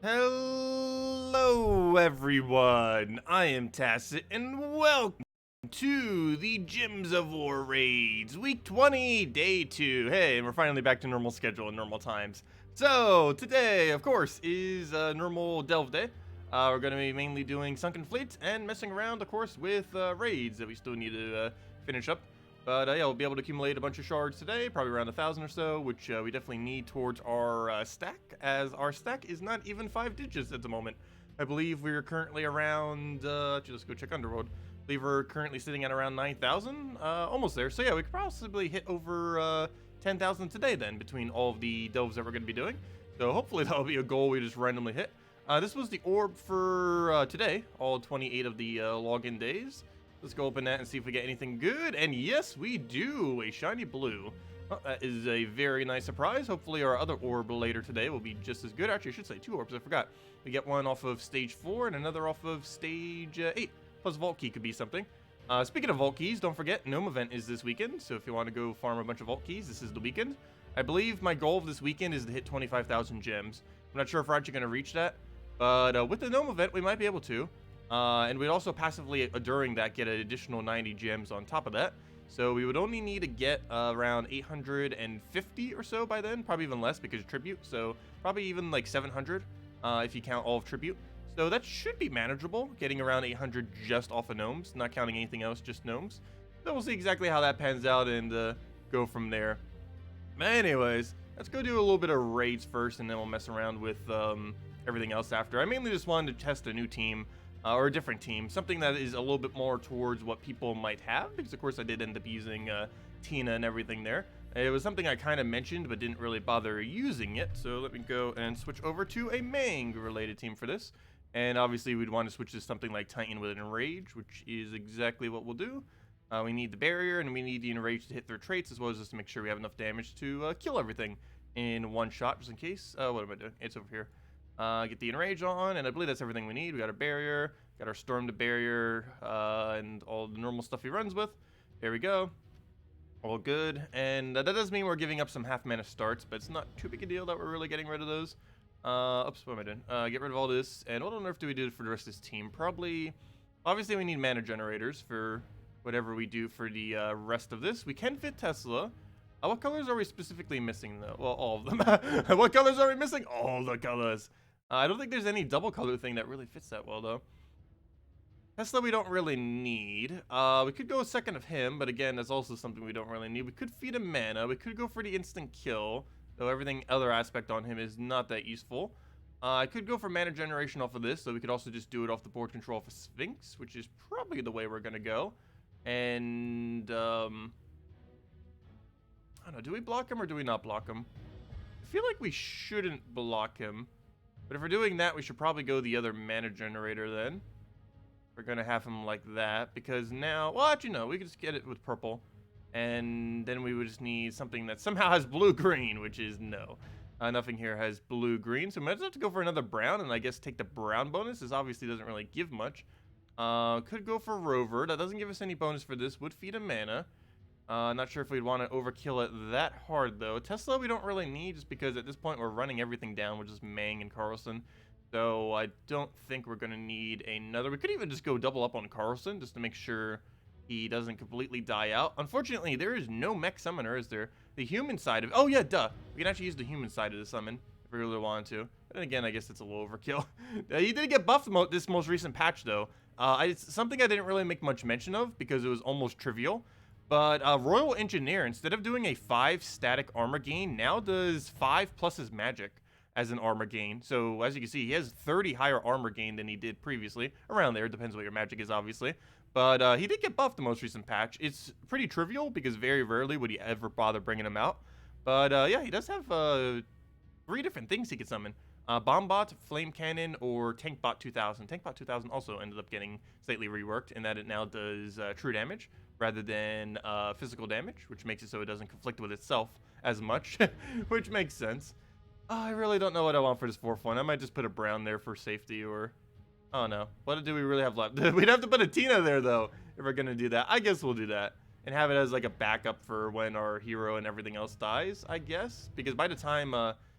Hello everyone, I am Tacet and welcome to the Gyms of War Raids, week 20, day 2. Hey, and we're finally back to normal schedule and normal times. So, today, of course, is normal Delve Day. We're going to be mainly doing Sunken Fleets and messing around, of course, with raids that we still need to finish up. But yeah, we'll be able to accumulate a bunch of shards today, probably around 1,000 or so, which we definitely need towards our stack, as our stack is not even 5 digits at the moment. I believe we're currently around, let's go check Underworld. I believe we're currently sitting at around 9,000, almost there. So yeah, we could possibly hit over 10,000 today then, between all of the delves that we're going to be doing. So hopefully that'll be a goal we just randomly hit. This was the orb for today, all 28 of the login days. Let's go open that and see if we get anything good. And yes, we do. A shiny blue. Well, that is a very nice surprise. Hopefully our other orb later today will be just as good. Actually, I should say 2 orbs. I forgot. We get one off of stage 4 and another off of stage 8. Plus Vault Key could be something. Speaking of Vault Keys, don't forget, Gnome event is this weekend. So if you want to go farm a bunch of Vault Keys, this is the weekend. I believe my goal of this weekend is to hit 25,000 gems. I'm not sure if we're actually going to reach that. But with the Gnome event, we might be able to. And we'd also passively, during that, get an additional 90 gems on top of that. So we would only need to get around 850 or so by then. Probably even less because of Tribute. So probably even like 700 if you count all of Tribute. So that should be manageable, getting around 800 just off of Gnomes. Not counting anything else, just Gnomes. So we'll see exactly how that pans out and go from there. But anyways, let's go do a little bit of raids first, and then we'll mess around with everything else after. I mainly just wanted to test a new team. Or a different team, something that is a little bit more towards what people might have, because of course I did end up using Tina and everything there. It was something I kind of mentioned, but didn't really bother using it, so let me go and switch over to a Manged related team for this. And obviously we'd want to switch to something like Titan with Enrage, which is exactly what we'll do. We need the barrier, and we need the Enrage to hit their traits, as well as just to make sure we have enough damage to kill everything in one shot, just in case. What am I doing? It's over here. Get the Enrage on, and I believe that's everything we need. We got our barrier, got our storm to barrier, and all the normal stuff he runs with. There we go. All good. And that does mean we're giving up some half mana starts, but it's not too big a deal that we're really getting rid of those. Oops, what am I doing? Get rid of all this. And what on earth do we do for the rest of this team? Probably, obviously we need mana generators for whatever we do for the rest of this. We can fit Tesla. What colors are we specifically missing, though? Well, all of them. What colors are we missing? All the colors. I don't think there's any double color thing that really fits that well, though. Tesla we don't really need. We could go a second of him, but again, that's also something we don't really need. We could feed him mana. We could go for the instant kill, though everything other aspect on him is not that useful. I could go for mana generation off of this, so we could also just do it off the board control for Sphinx, which is probably the way we're going to go. And, I don't know, do we block him or do we not block him? I feel like we shouldn't block him. But if we're doing that, we should probably go the other mana generator then. We're going to have him like that, because now, well, actually, no, we could just get it with purple. And then we would just need something that somehow has blue-green, which is no. Nothing here has blue-green, so we might have to go for another brown, and I guess take the brown bonus. This obviously doesn't really give much. Could go for Rover. That doesn't give us any bonus for this. Would feed a mana. Not sure if we'd want to overkill it that hard, though. Tesla we don't really need, just because at this point we're running everything down, which is Mang and Carlson. So I don't think we're going to need another. We could even just go double up on Carlson, just to make sure he doesn't completely die out. Unfortunately, there is no mech summoner, is there? The human side of it. Oh, yeah, duh. We can actually use the human side of the summon, if we really wanted to. But then again, I guess it's a little overkill. He did get buffed this most recent patch, though. It's something I didn't really make much mention of, because it was almost trivial. But Royal Engineer, instead of doing a 5 static armor gain, now does 5 plus his magic as an armor gain. So as you can see, he has 30 higher armor gain than he did previously. Around there, depends what your magic is, obviously. But he did get buffed the most recent patch. It's pretty trivial, because very rarely would he ever bother bringing him out. But yeah, he does have 3 different things he could summon. Bombbot, Flame Cannon, or Tankbot 2000. Tankbot 2000 also ended up getting slightly reworked in that it now does true damage rather than physical damage, which makes it so it doesn't conflict with itself as much, which makes sense. I really don't know what I want for this 4th one. I might just put a brown there for safety, or... Oh, no. What do we really have left? We'd have to put a Tina there, though, if we're going to do that. I guess we'll do that. And have it as, like, a backup for when our hero and everything else dies, I guess. Because by the time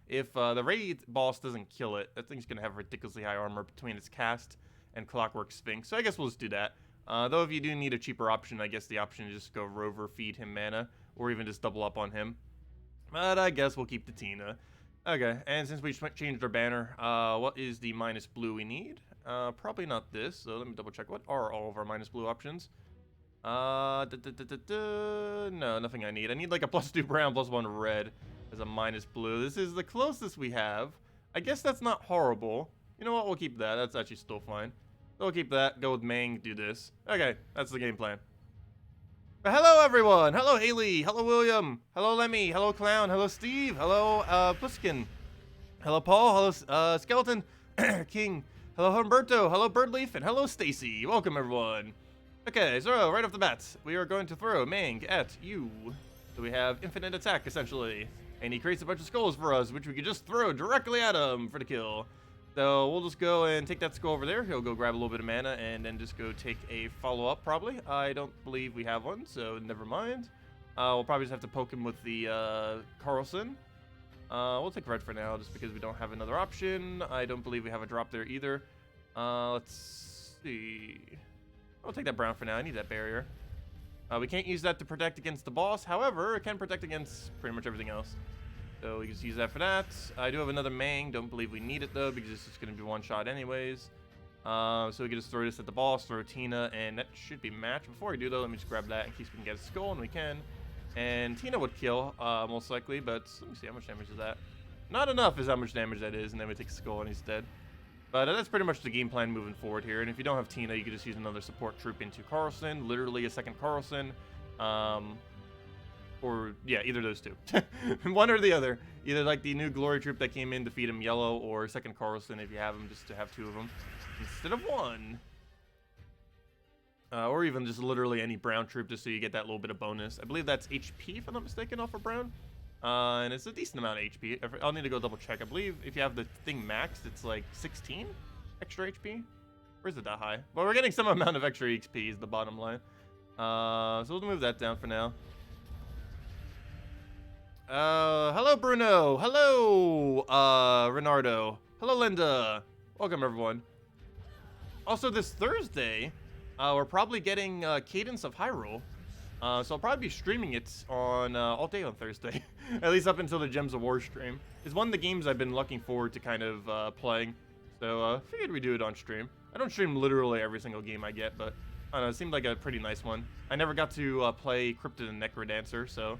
if the raid boss doesn't kill it, that thing's going to have ridiculously high armor between its cast and Clockwork Sphinx. So I guess we'll just do that. Though if you do need a cheaper option, I guess the option is just go Rover, feed him mana, or even just double up on him. But I guess we'll keep the Tina. Okay, and since we changed our banner, what is the minus blue we need? Probably not this, so let me double check. What are all of our minus blue options? No, nothing I need. I need like a +2 brown, +1 red as a minus blue. This is the closest we have. I guess that's not horrible. You know what, we'll keep that. That's actually still fine. So we'll keep that, go with Manged, do this. Okay, that's the game plan. But hello everyone! Hello Haley! Hello William! Hello Lemmy! Hello Clown! Hello Steve! Hello Pliskin! Hello Paul! Hello Skeleton! King! Hello Humberto! Hello Birdleaf! And hello Stacy! Welcome everyone! Okay, so right off the bat, we are going to throw Mang at you. So we have infinite attack essentially. And he creates a bunch of skulls for us, which we could just throw directly at him for the kill. So we'll just go and take that skull over there. He'll go grab a little bit of mana and then just go take a follow-up probably. I don't believe we have one, so never mind. We'll probably just have to poke him with the Carlson. We'll take red for now just because we don't have another option. I don't believe we have a drop there either. Let's see. I'll take that brown for now. I need that barrier. We can't use that to protect against the boss. However, it can protect against pretty much everything else. So we can just use that for that. I do have another Mang. Don't believe we need it though because it's just going to be one shot anyways. So we can just throw this at the boss, throw Tina, and that should be matched. Before we do though, let me just grab that in case we can get a skull, and we can. And Tina would kill, most likely, but let me see how much damage is that. Not enough is how much damage that is, and then we take a skull and he's dead. But that's pretty much the game plan moving forward here. And if you don't have Tina, you can just use another support troop into Carlson, literally a second Carlson. Or, yeah, either of those two. One or the other. Either like the new Glory troop that came in to feed him yellow, or second Carlson if you have him, just to have two of them instead of one. Or even just literally any brown troop just so you get that little bit of bonus. I believe that's HP, if I'm not mistaken, off of brown. And it's a decent amount of HP. I'll need to go double check. I believe if you have the thing maxed, it's like 16 extra HP. Or is it that high? Well, we're getting some amount of extra XP is the bottom line. So we'll move that down for now. Hello Bruno. Hello, Renardo. Hello Linda. Welcome everyone. Also this Thursday, we're probably getting Cadence of Hyrule. So I'll probably be streaming it on all day on Thursday, at least up until the Gems of War stream. It's one of the games I've been looking forward to kind of playing. So figured we'd do it on stream. I don't stream literally every single game I get, but I don't know, it seemed like a pretty nice one. I never got to play Cryptid and Necrodancer, so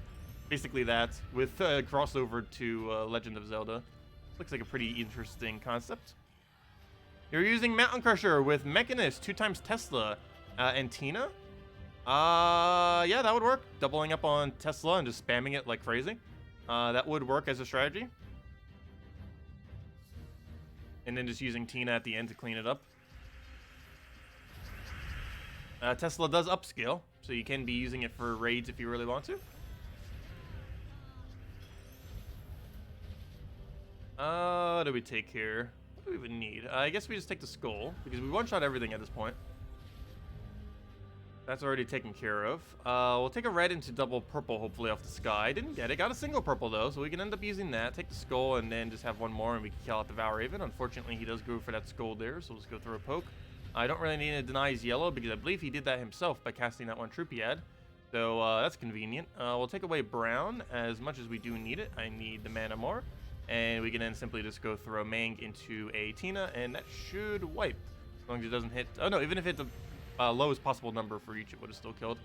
basically that with crossover to Legend of Zelda. Looks like a pretty interesting concept. You're using Mountain Crusher with Mechanist, 2x Tesla, and Tina. Yeah, that would work. Doubling up on Tesla and just spamming it like crazy. That would work as a strategy. And then just using Tina at the end to clean it up. Tesla does upscale, so you can be using it for raids if you really want to. What do we take here? What do we even need? I guess we just take the skull, because we one-shot everything at this point. That's already taken care of. We'll take a red into double purple, hopefully, off the sky. Didn't get it. Got a single purple, though, so we can end up using that. Take the skull, and then just have one more, and we can kill out the Valraven. Unfortunately, he does go for that skull there, so we'll just go through a poke. I don't really need to deny his yellow, because I believe he did that himself by casting that one troop he had. So, that's convenient. We'll take away brown, as much as we do need it. I need the mana more. And we can then simply just go throw Mang into a Tina, and that should wipe. As long as it doesn't hit... Oh, no, even if it hit the lowest possible number for each, it would have still killed.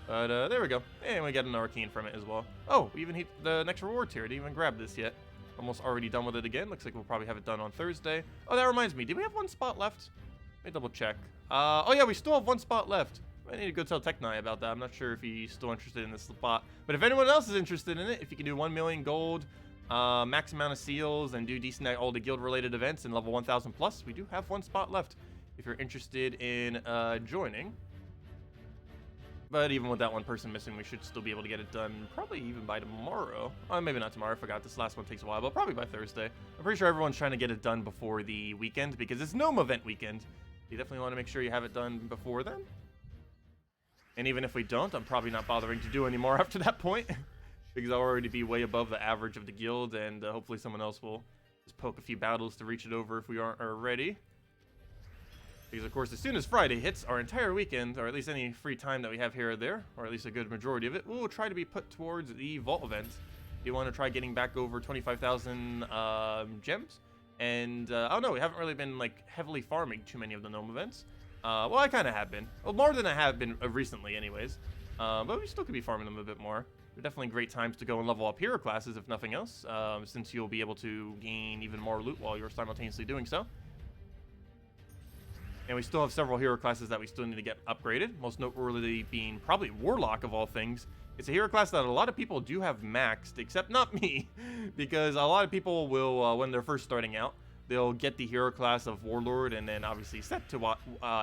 But there we go. And we got an arcane from it as well. Oh, we even hit the next reward tier. I didn't even grab this yet. Almost already done with it again. Looks like we'll probably have it done on Thursday. Oh, that reminds me. Did we have one spot left? Let me double check. Oh, yeah, we still have one spot left. I need to go tell Tech9 about that. I'm not sure if he's still interested in this spot. But if anyone else is interested in it, if you can do 1 million gold... max amount of seals and do decent at all the guild related events and level 1000 plus, we do have one spot left if you're interested in joining. But even with that one person missing, we should still be able to get it done probably even by tomorrow. Maybe not tomorrow, I forgot this last one takes a while, but probably by Thursday. I'm pretty sure everyone's trying to get it done before the weekend because it's Gnome event weekend. You definitely want to make sure you have it done before then. And even if we don't, I'm probably not bothering to do any more after that point. because I'll already be way above the average of the guild, and hopefully someone else will just poke a few battles to reach it over if we aren't already. Because, of course, as soon as Friday hits, our entire weekend, or at least any free time that we have here or there, or at least a good majority of it, will try to be put towards the Vault event. You want to try getting back over 25,000 gems. And, I don't know, we haven't really been, like, heavily farming too many of the Gnome events. Well, I kind of have been. Well, more than I have been recently, anyways. But we still could be farming them a bit more. They're definitely great times to go and level up hero classes, if nothing else, since you'll be able to gain even more loot while you're simultaneously doing so. And we still have several hero classes that we still need to get upgraded, most noteworthy being probably Warlock of all things. It's a hero class that a lot of people do have maxed, except not me, because a lot of people will, when they're first starting out, they'll get the hero class of Warlord and then obviously set to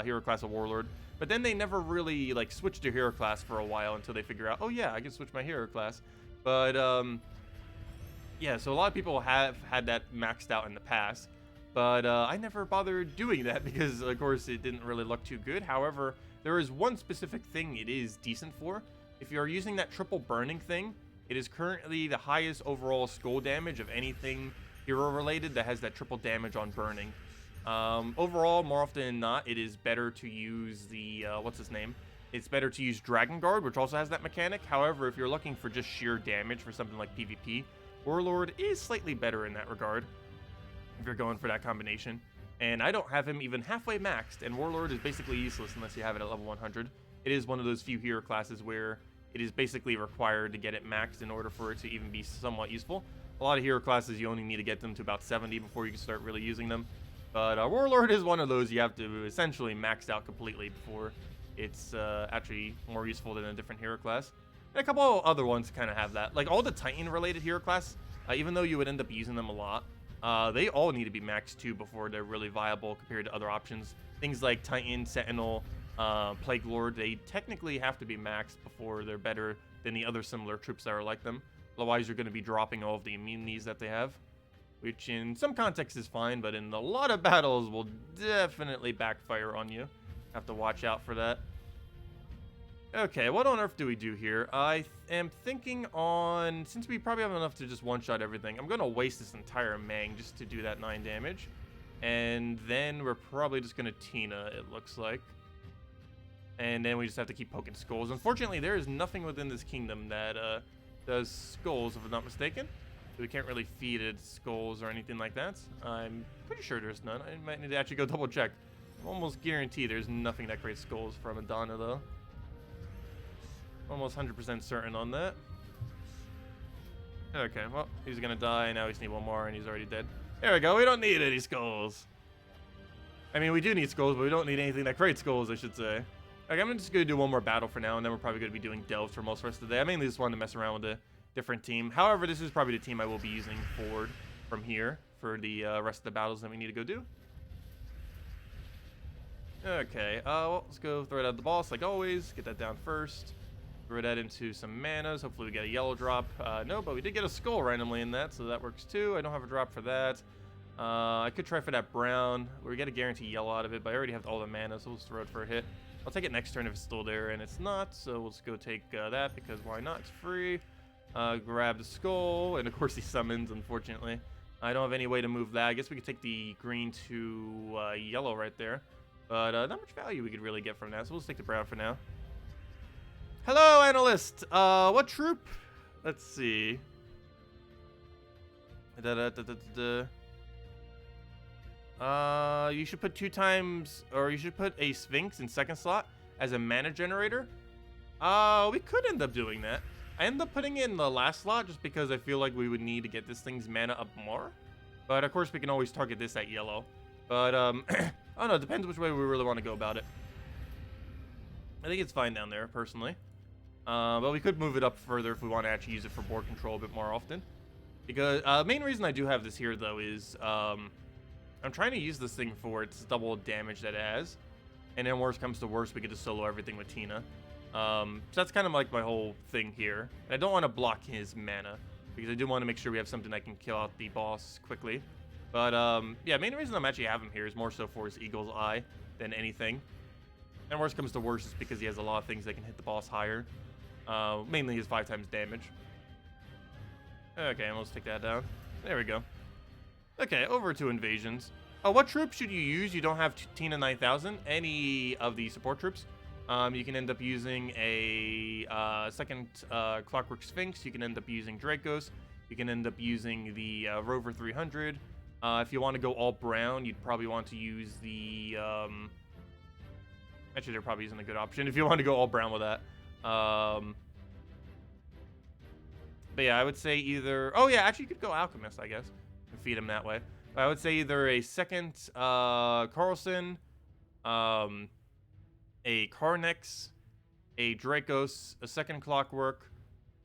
hero class of Warlord, but then they never really like switch to hero class for a while until they figure out, oh yeah, I can switch my hero class. But yeah, so a lot of people have had that maxed out in the past. But I never bothered doing that because, of course, it didn't really look too good. However, there is one specific thing it is decent for. If you're using that triple burning thing, it is currently the highest overall skull damage of anything hero-related that has that triple damage on burning. Overall, more often than not, it is better to use the, what's his name? It's better to use Dragon Guard, which also has that mechanic. However, if you're looking for just sheer damage for something like PvP, Warlord is slightly better in that regard, if you're going for that combination. And I don't have him even halfway maxed, and Warlord is basically useless unless you have it at level 100. It is one of those few hero classes where it is basically required to get it maxed in order for it to even be somewhat useful. A lot of hero classes, you only need to get them to about 70 before you can start really using them. But Warlord is one of those you have to essentially max out completely before it's actually more useful than a different hero class. And a couple other ones kind of have that. Like all the Titan-related hero class, even though you would end up using them a lot, they all need to be maxed too before they're really viable compared to other options. Things like Titan, Sentinel, Plague Lord, they technically have to be maxed before they're better than the other similar troops that are like them. Otherwise, you're going to be dropping all of the immunities that they have, which in some contexts is fine, but in a lot of battles will definitely backfire on you. Have to watch out for that. Okay, what on earth do we do here? I am thinking on, since we probably have enough to just one-shot everything, I'm going to waste this entire Mang just to do that 9 damage. And then we're probably just going to Tina, it looks like. And then we just have to keep poking skulls. Unfortunately, there is nothing within this kingdom that does skulls, if I'm not mistaken. So we can't really feed it skulls or anything like that. I'm pretty sure there's none. I might need to actually go double check. I'm almost guaranteed there's nothing that creates skulls from Adana, though. Almost 100% certain on that. Okay, well, he's gonna die. Now we just need one more, and he's already dead. There we go. We don't need any skulls. I mean, we do need skulls, but we don't need anything that creates skulls, I should say. Okay, I'm just gonna do one more battle for now, and then we're probably gonna be doing delves for most of the rest of the day. I mainly just wanted to mess around with a different team. However, this is probably the team I will be using forward from here for the rest of the battles that we need to go do. Okay, well, let's go throw it at the boss like always. Get that down first. Throw that into some manas. Hopefully we get a yellow drop. No, but we did get a skull randomly in that, so that works too. I don't have a drop for that. I could try for that brown. We get a guarantee yellow out of it, but I already have all the mana, so we'll just throw it for a hit. I'll take it next turn if it's still there, and it's not, so we'll just go take that, because why not? It's free. Grab the skull, and of course he summons, unfortunately. I don't have any way to move that. I guess we could take the green to yellow right there. But not much value we could really get from that, so we'll just take the brown for now. Hello, analyst. What troop? Let's see. You should put 2 times, or you should put a Sphinx in second slot as a mana generator. We could end up doing that. I ended up putting it in the last slot just because I feel like we would need to get this thing's mana up more. But of course, we can always target this at yellow. But I don't know. It depends which way we really want to go about it. I think it's fine down there, personally. But we could move it up further if we want to actually use it for board control a bit more often. Because main reason I do have this here, though, is I'm trying to use this thing for its double damage that it has. And then worst comes to worst, we get to solo everything with Tina. So that's kind of like my whole thing here. And I don't want to block his mana, because I do want to make sure we have something that can kill out the boss quickly. But yeah, main reason I'm actually having him here is more so for his Eagle's Eye than anything. And worst comes to worst is because he has a lot of things that can hit the boss higher. Mainly his 5 times damage. Okay, let's take that down. There we go. Okay, over to invasions. What troops should you use? You don't have Tina 9000. Any of the support troops. You can end up using a second Clockwork Sphinx. You can end up using Dracos. You can end up using the Rover 300. If you want to go all brown, you'd probably want to use the... Actually, there probably isn't a good option if you want to go all brown with that. But yeah, I would say either... Oh yeah, actually you could go Alchemist, I guess. And feed him that way. But I would say either a second Carlson, a Carnex, a Dracos, a second Clockwork,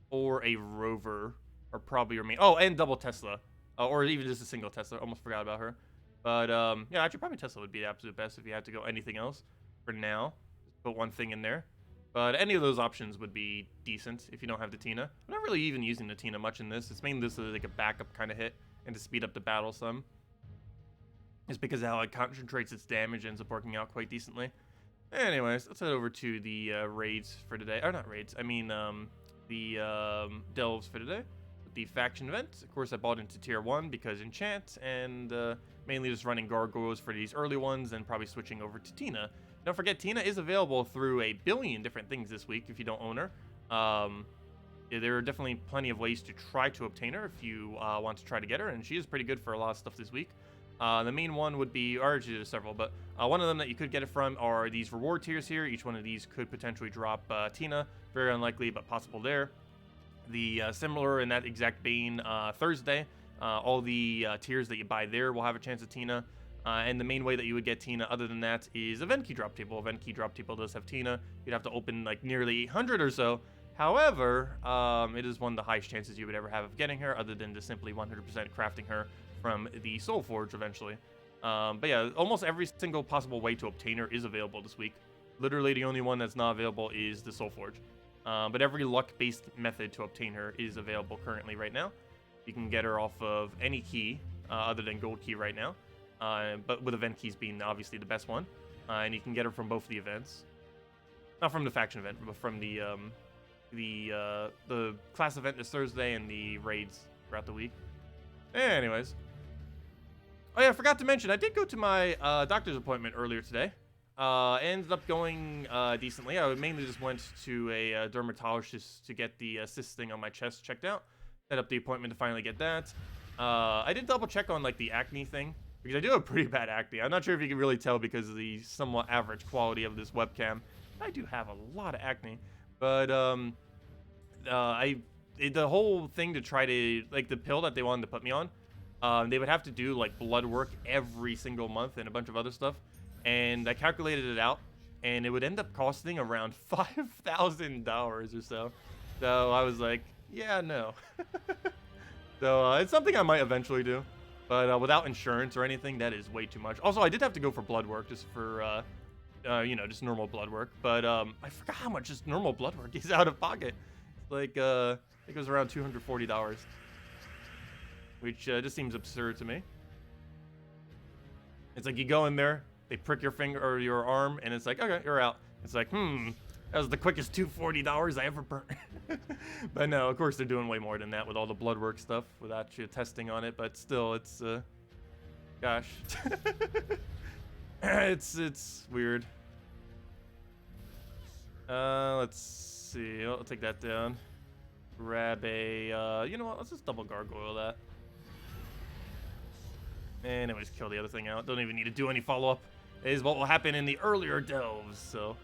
or a Rover are probably your main... Oh, and double Tesla. Or even just a single Tesla. Almost forgot about her. But yeah, actually probably Tesla would be the absolute best if you had to go anything else for now. Just put one thing in there. But any of those options would be decent if you don't have the Tina. I'm not really even using the Tina much in this. It's mainly this as like a backup kind of hit and to speed up the battle some. It's because of how it concentrates its damage and ends up working out quite decently. Anyways, let's head over to the raids for today. Or not raids, I mean the delves for today. The faction event. Of course, I bought into tier 1 because enchant, and mainly just running gargoyles for these early ones and probably switching over to Tina. Don't forget, Tina is available through a billion different things this week if you don't own her. Yeah, there are definitely plenty of ways to try to obtain her if you want to try to get her, and she is pretty good for a lot of stuff this week. The main one would be, or actually there's several, but one of them that you could get it from are these reward tiers here. Each one of these could potentially drop Tina. Very unlikely, but possible there. The similar in that exact vein, Thursday, all the tiers that you buy there will have a chance of Tina. And the main way that you would get Tina other than that is Event Key Drop Table. Event Key Drop Table does have Tina. You'd have to open like nearly 800 or so. However, it is one of the highest chances you would ever have of getting her, other than just simply 100% crafting her from the Soul Forge eventually. But yeah, almost every single possible way to obtain her is available this week. Literally the only one that's not available is the Soul Forge. But every luck-based method to obtain her is available currently right now. You can get her off of any key other than Gold Key right now. But with event keys being obviously the best one. And you can get her from both the events. Not from the faction event, but from the class event this Thursday and the raids throughout the week. Anyways. Oh yeah, I forgot to mention, I did go to my doctor's appointment earlier today. Ended up going decently. I mainly just went to a dermatologist to get the cyst thing on my chest checked out. Set up the appointment to finally get that. I did double check on like the acne thing, because I do have pretty bad acne. I'm not sure if you can really tell because of the somewhat average quality of this webcam. I do have a lot of acne, but the whole thing to try to, like the pill that they wanted to put me on, they would have to do like blood work every single month and a bunch of other stuff. And I calculated it out, and it would end up costing around $5,000 or so. So I was like, yeah, no. So it's something I might eventually do. But without insurance or anything, that is way too much. Also, I did have to go for blood work just for, you know, just normal blood work. But I forgot how much just normal blood work is out of pocket. Like, I think it was around $240. Which just seems absurd to me. It's like you go in there, they prick your finger or your arm, and it's like, okay, you're out. It's like, that was the quickest $240 I ever burnt. But no, of course they're doing way more than that with all the blood work stuff without you testing on it. But still, it's, gosh, it's weird. Let's see. I'll take that down. Grab a, you know what? Let's just double gargoyle that. Anyways, kill the other thing out. Don't even need to do any follow-up. Is what will happen in the earlier delves, so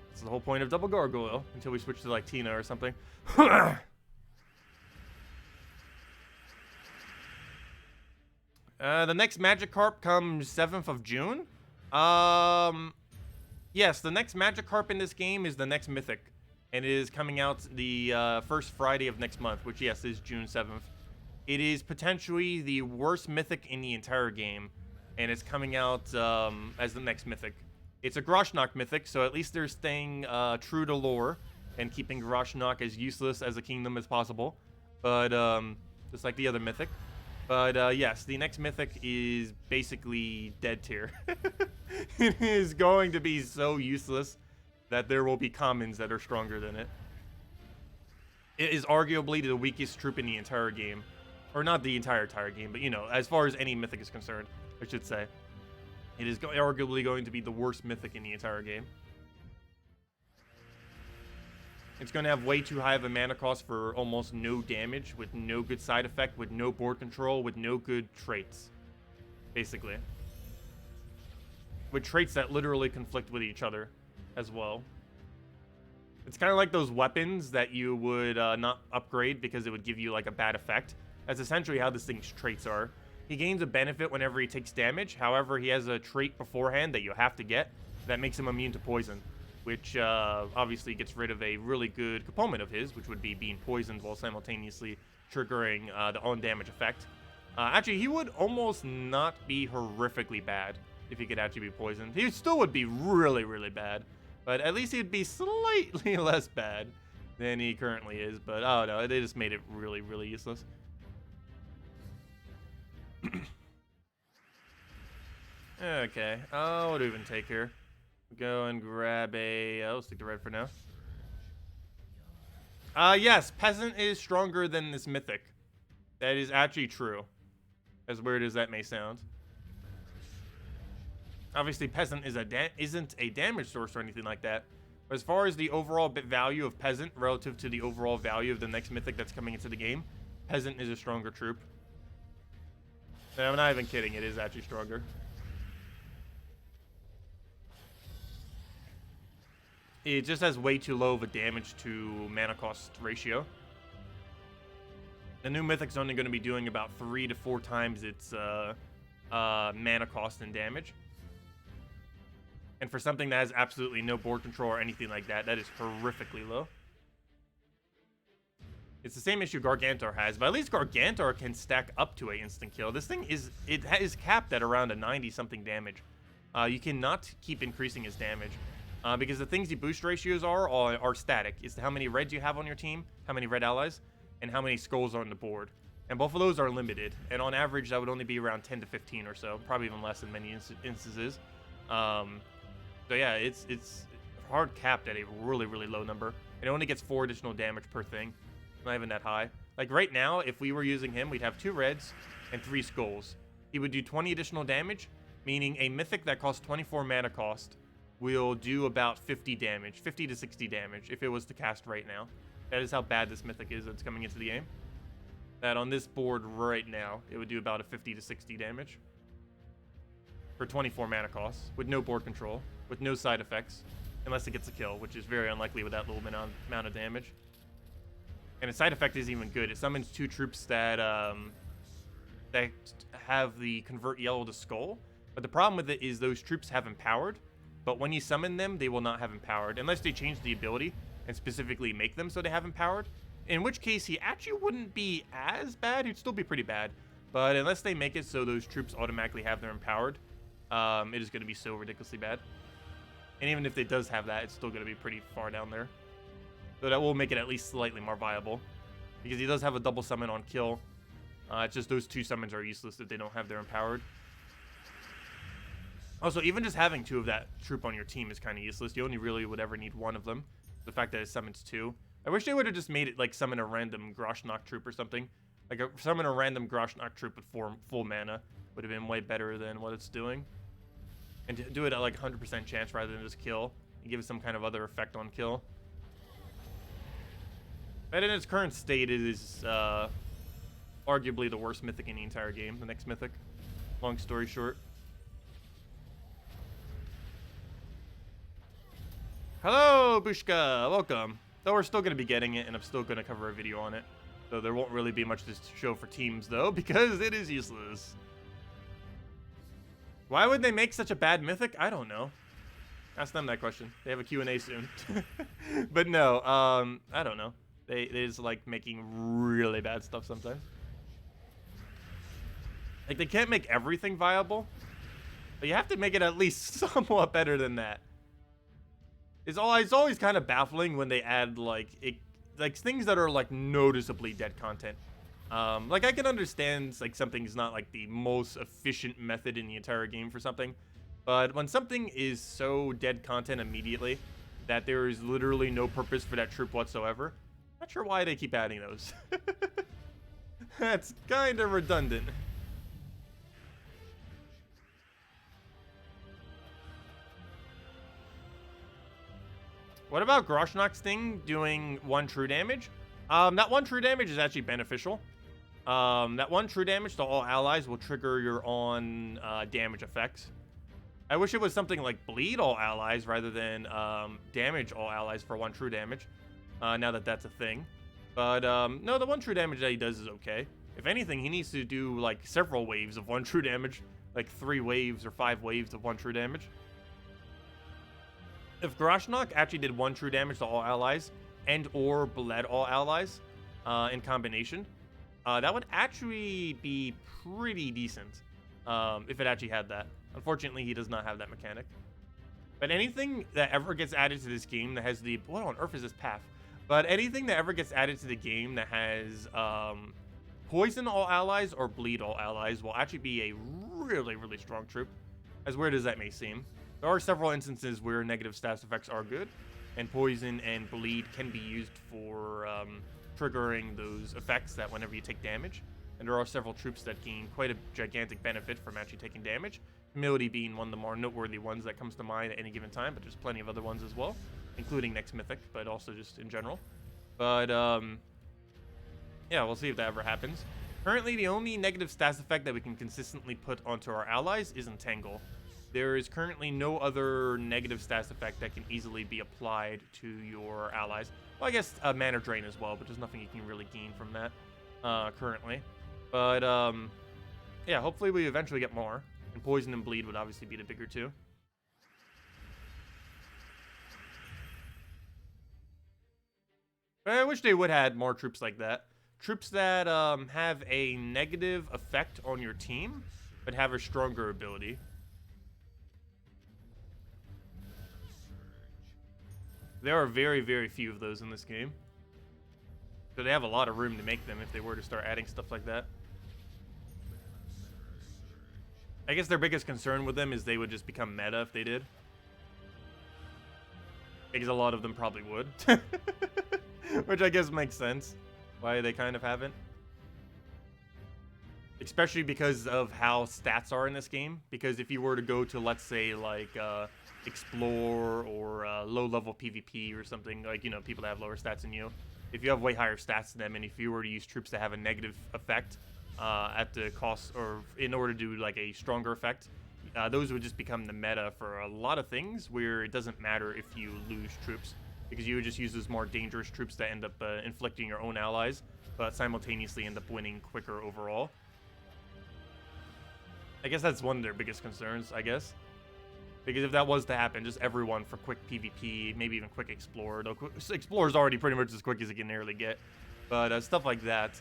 that's the whole point of double gargoyle until we switch to like Tina or something. The next Magikarp comes 7th of June. Yes, the next Magikarp in this game is the next Mythic, and it is coming out the first Friday of next month, which yes is June 7th. It is potentially the worst Mythic in the entire game. And it's coming out as the next Mythic. It's a Groshnock Mythic, so at least they're staying true to lore and keeping Groshnock as useless as a kingdom as possible. But just like the other Mythic. But yes, the next Mythic is basically dead tier. It is going to be so useless that there will be commons that are stronger than it. It is arguably the weakest troop in the entire game. Or not the entire game, but, you know, as far as any Mythic is concerned, I should say. It is arguably going to be the worst Mythic in the entire game. It's going to have way too high of a mana cost for almost no damage, with no good side effect, with no board control, with no good traits, basically. With traits that literally conflict with each other as well. It's kind of like those weapons that you would not upgrade because it would give you like a bad effect. That's essentially how this thing's traits are. He gains a benefit whenever he takes damage. However, he has a trait beforehand that you have to get that makes him immune to poison, which obviously gets rid of a really good component of his, which would be being poisoned while simultaneously triggering the on-damage effect. Actually, he would almost not be horrifically bad if he could actually be poisoned. He still would be really, really bad, but at least he'd be slightly less bad than he currently is. But, oh no, they just made it really, really useless. Okay, what do we even take here? Go and grab a... I'll stick to red for now. Yes, Peasant is stronger than this Mythic. That is actually true. As weird as that may sound. Obviously, Peasant is isn't a damage source or anything like that. But as far as the overall bit value of Peasant relative to the overall value of the next Mythic that's coming into the game, Peasant is a stronger troop. And I'm not even kidding, it is actually stronger. It just has way too low of a damage to mana cost ratio. The new Mythic's only going to be doing about 3 to 4 times its mana cost and damage. And for something that has absolutely no board control or anything like that, that is horrifically low. It's the same issue Gargantor has, but at least Gargantor can stack up to an instant kill. This thing is capped at around a 90-something damage. You cannot keep increasing his damage. Because the things the boost ratios are static. It's how many reds you have on your team, how many red allies, and how many skulls are on the board. And both of those are limited. And on average, that would only be around 10 to 15 or so. Probably even less in many instances. So yeah, it's hard capped at a really, really low number. It only gets 4 additional damage per thing. Not even that high. Like right now, if we were using him, we'd have 2 reds and 3 skulls. He would do 20 additional damage, meaning a Mythic that costs 24 mana cost will do about 50 damage, 50 to 60 damage if it was to cast right now. That is how bad this Mythic is that's coming into the game. That on this board right now, it would do about a 50 to 60 damage. For 24 mana costs, with no board control, with no side effects, unless it gets a kill, which is very unlikely with that little amount of damage. And its side effect isn't even good. It summons 2 troops that have the convert yellow to skull. But the problem with it is those troops have empowered. But when you summon them, they will not have empowered. Unless they change the ability and specifically make them so they have empowered. In which case, he actually wouldn't be as bad. He'd still be pretty bad. But unless they make it so those troops automatically have their empowered, it is going to be so ridiculously bad. And even if it does have that, it's still going to be pretty far down there. So that will make it at least slightly more viable. Because he does have a double summon on kill. It's just those 2 summons are useless if they don't have their empowered. Also, even just having 2 of that troop on your team is kind of useless. You only really would ever need 1 of them. The fact that it summons 2. I wish they would have just made it like summon a random Groshnock troop or something. Like summon a random Groshnock troop with full mana. Would have been way better than what it's doing. And to do it at like 100% chance rather than just kill. And give it some kind of other effect on kill. But in its current state, it is arguably the worst Mythic in the entire game. The next Mythic. Long story short. Hello, Bushka! Welcome. Though we're still going to be getting it, and I'm still going to cover a video on it. So there won't really be much to show for teams, though, because it is useless. Why would they make such a bad Mythic? I don't know. Ask them that question. They have a Q&A soon. But no, I don't know. They just like making really bad stuff sometimes. Like, they can't make everything viable, but you have to make it at least somewhat better than that. It's always kind of baffling when they add like things that are like noticeably dead content. Like I can understand like something's not like the most efficient method in the entire game for something, but when something is so dead content immediately that there is literally no purpose for that troop whatsoever, Not sure why they keep adding those. That's kind of redundant. What about Groshnock's thing doing 1 true damage? That 1 true damage is actually beneficial. That 1 true damage to all allies will trigger your own damage effects. I wish it was something like bleed all allies rather than damage all allies for 1 true damage. Now that that's a thing. But no, the 1 true damage that he does is okay. If anything, he needs to do like several waves of 1 true damage. Like 3 waves or 5 waves of 1 true damage. If Groshnock actually did 1 true damage to all allies and or bled all allies in combination, that would actually be pretty decent if it actually had that. Unfortunately, he does not have that mechanic. But anything that ever gets added to this game that has the... What on earth is this path? But anything that ever gets added to the game that has poison all allies or bleed all allies will actually be a really, really strong troop. As weird as that may seem. There are several instances where negative stats effects are good, and poison and bleed can be used for triggering those effects that whenever you take damage. And there are several troops that gain quite a gigantic benefit from actually taking damage. Humility being one of the more noteworthy ones that comes to mind at any given time, but there's plenty of other ones as well, including next Mythic, but also just in general. But yeah, we'll see if that ever happens. Currently, the only negative stats effect that we can consistently put onto our allies is Entangle. There is currently no other negative stats effect that can easily be applied to your allies. Well, I guess Mana Drain as well, but there's nothing you can really gain from that currently. But yeah, hopefully we eventually get more. And Poison and Bleed would obviously be the bigger two. But I wish they would add more troops like that. Troops that have a negative effect on your team, but have a stronger ability. There are very, very few of those in this game. So they have a lot of room to make them if they were to start adding stuff like that. I guess their biggest concern with them is they would just become meta if they did. Because a lot of them probably would. Which I guess makes sense. Why they kind of haven't. Especially because of how stats are in this game. Because if you were to go to, let's say, like... Explore or low-level PvP or something, like, you know, people that have lower stats than you. If you have way higher stats than them, and if you were to use troops that have a negative effect at the cost, or in order to do, like, a stronger effect, those would just become the meta for a lot of things, where it doesn't matter if you lose troops, because you would just use those more dangerous troops that end up inflicting your own allies, but simultaneously end up winning quicker overall. I guess that's one of their biggest concerns, I guess. Because if that was to happen, just everyone for quick PvP, maybe even quick Explorer. Though Explorer's already pretty much as quick as it can nearly get. But stuff like that,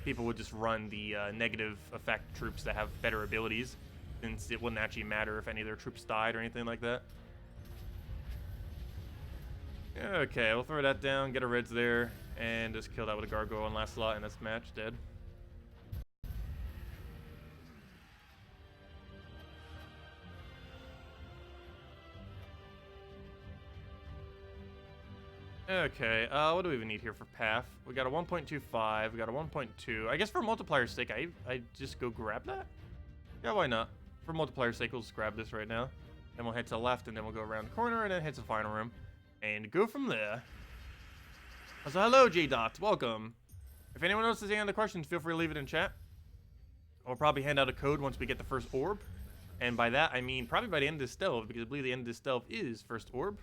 people would just run the negative effect troops that have better abilities, since it wouldn't actually matter if any of their troops died or anything like that. Okay, we'll throw that down, get a reds there, and just kill that with a gargoyle on last slot, and that's match, dead. Okay, what do we even need here for path? We got a 1.25, we got a 1.2. I guess for multiplier's sake, I just go grab that? Yeah, why not? For multiplier's sake, we'll just grab this right now. Then we'll head to the left, and then we'll go around the corner, and then head to the final room. And go from there. So hello, J-Dot, welcome. If anyone else has any other questions, feel free to leave it in chat. I'll probably hand out a code once we get the first orb. And by that, I mean probably by the end of this delve, because I believe the end of this delve is first orb.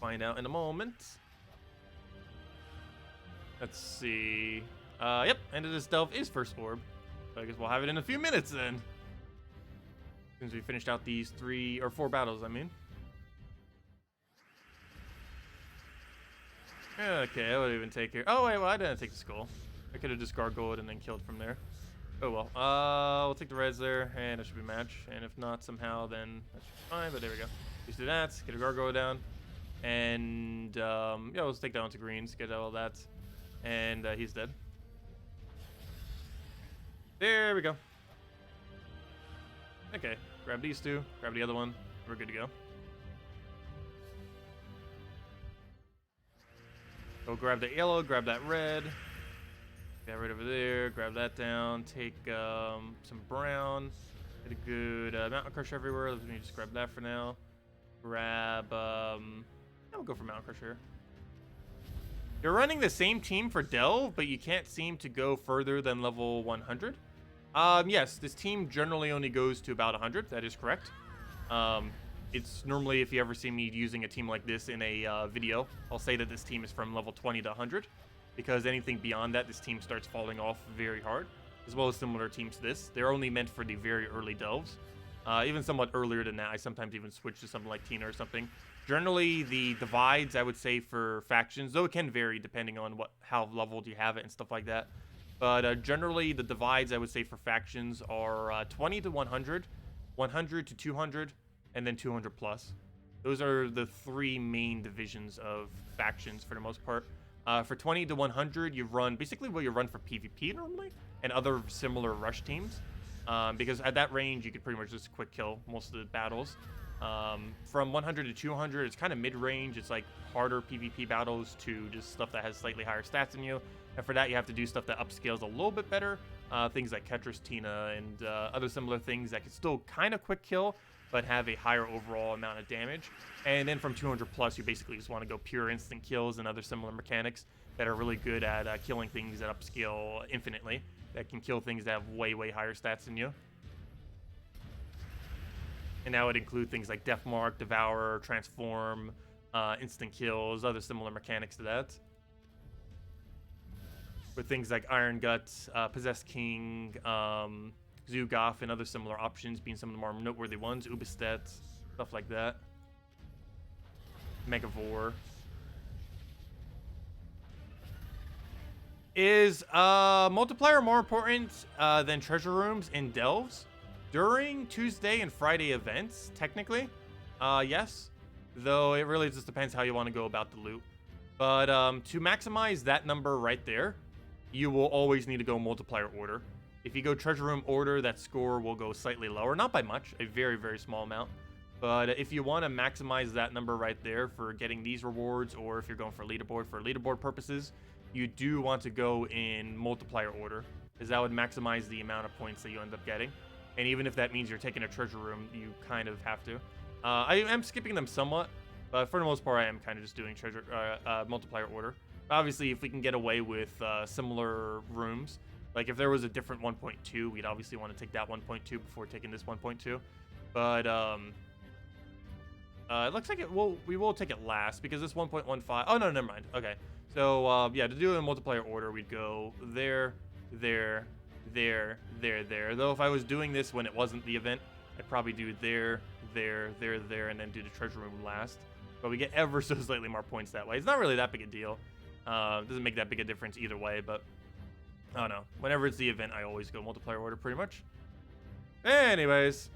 Find out in a moment. Let's see. Yep, end of this delve is first orb. So I guess we'll have it in a few minutes then. As soon as we finished out these 3 or 4 battles, I mean. Okay, I would even take here. Oh wait, well I didn't take the skull. I could have just gargoyled and then killed from there. Oh well. We'll take the reds there, and it should be match. And if not somehow, then that should be fine. But there we go. Just do that. Get a gargoyle down. And, yeah, let's take that onto greens, get all that. And, he's dead. There we go. Okay, grab these 2, grab the other one. We're good to go. Go grab the yellow, grab that red. Get right over there, grab that down. Take some brown. Get a good mountain crusher everywhere. Let me just grab that for now. Grab, yeah, we'll go for mountain crusher. You're running the same team for Delve, but you can't seem to go further than level 100. Yes, this team generally only goes to about 100. That is correct. It's normally, if you ever see me using a team like this in a video, I'll say that this team is from level 20 to 100, because anything beyond that, this team starts falling off very hard, as well as similar teams to this. They're only meant for the very early delves. Even somewhat earlier than that, I sometimes even switch to something like Tina or something. Generally, the divides, I would say, for factions, though it can vary depending on how leveled you have it and stuff like that. But generally, the divides, I would say, for factions are 20 to 100, 100 to 200, and then 200 plus. Those are the three main divisions of factions for the most part. For 20 to 100, you run basically what you run for PvP normally, and other similar rush teams. Because at that range, you could pretty much just quick kill most of the battles. From 100 to 200, it's kind of mid-range. It's like harder PvP battles to just stuff that has slightly higher stats than you. And for that, you have to do stuff that upscales a little bit better. Things like Ketris, Tina, and other similar things that can still kind of quick kill, but have a higher overall amount of damage. And then from 200 plus, you basically just want to go pure instant kills and other similar mechanics that are really good at killing things that upscale infinitely, that can kill things that have way, way higher stats than you. And that would include things like Death Mark, Devour, Transform, instant kills, other similar mechanics to that. With things like Iron Guts, Possessed King, Zugoff, and other similar options being some of the more noteworthy ones. Ubistet, stuff like that. Megavore. Is multiplayer more important than treasure rooms in delves? During Tuesday and Friday events, technically, yes. Though it really just depends how you want to go about the loot. But to maximize that number right there, you will always need to go multiplier order. If you go treasure room order, that score will go slightly lower. Not by much, a very, very small amount. But if you want to maximize that number right there for getting these rewards, or if you're going for leaderboard purposes, you do want to go in multiplier order, because that would maximize the amount of points that you end up getting. And even if that means you're taking a treasure room, you kind of have to. I am skipping them somewhat, but for the most part, I am kind of just doing multiplier order. Obviously, if we can get away with similar rooms, like if there was a different 1.2, we'd obviously want to take that 1.2 before taking this 1.2. But it looks like we will take it last, because this 1.15. Oh no, never mind. Okay, so yeah, to do it in multiplier order, we'd go there, there, there, there. Though if I was doing this when it wasn't the event, I'd probably do there, there, there, there, and then do the treasure room last. But we get ever so slightly more points that way. It's not really that big a deal. It doesn't make that big a difference either way, but I don't know. Whenever it's the event, I always go multiplier order pretty much. Anyways,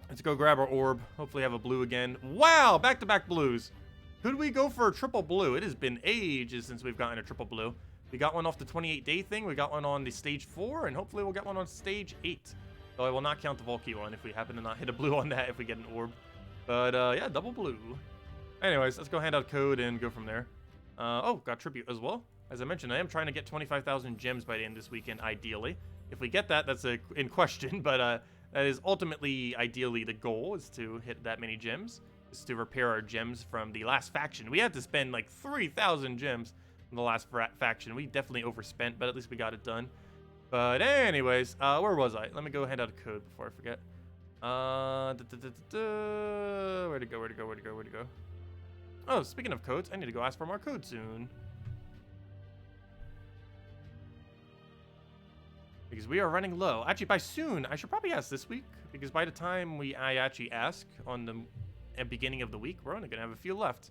let's go grab our orb. Hopefully have a blue again. Wow, back-to-back blues. Who do we go for a triple blue? It has been ages since we've gotten a triple blue. We got one off the 28-day thing. We got one on the stage 4, and hopefully we'll get one on stage 8. So I will not count the Volkey one if we happen to not hit a blue on that if we get an orb. But yeah, double blue. Anyways, let's go hand out code and go from there. Oh, got tribute as well. As I mentioned, I am trying to get 25,000 gems by the end of this weekend, ideally. If we get that, that's in question, but that is ultimately, ideally, the goal, is to hit that many gems. Is to repair our gems from the last faction. We had to spend like 3,000 gems in the last faction. We definitely overspent, but at least we got it done. But anyways, where was I? Let me go hand out a code before I forget. Where'd it go? Oh, speaking of codes, I need to go ask for more codes soon. Because we are running low. Actually, by soon, I should probably ask this week. Because by the time I actually ask on the beginning of the week, we're only going to have a few left.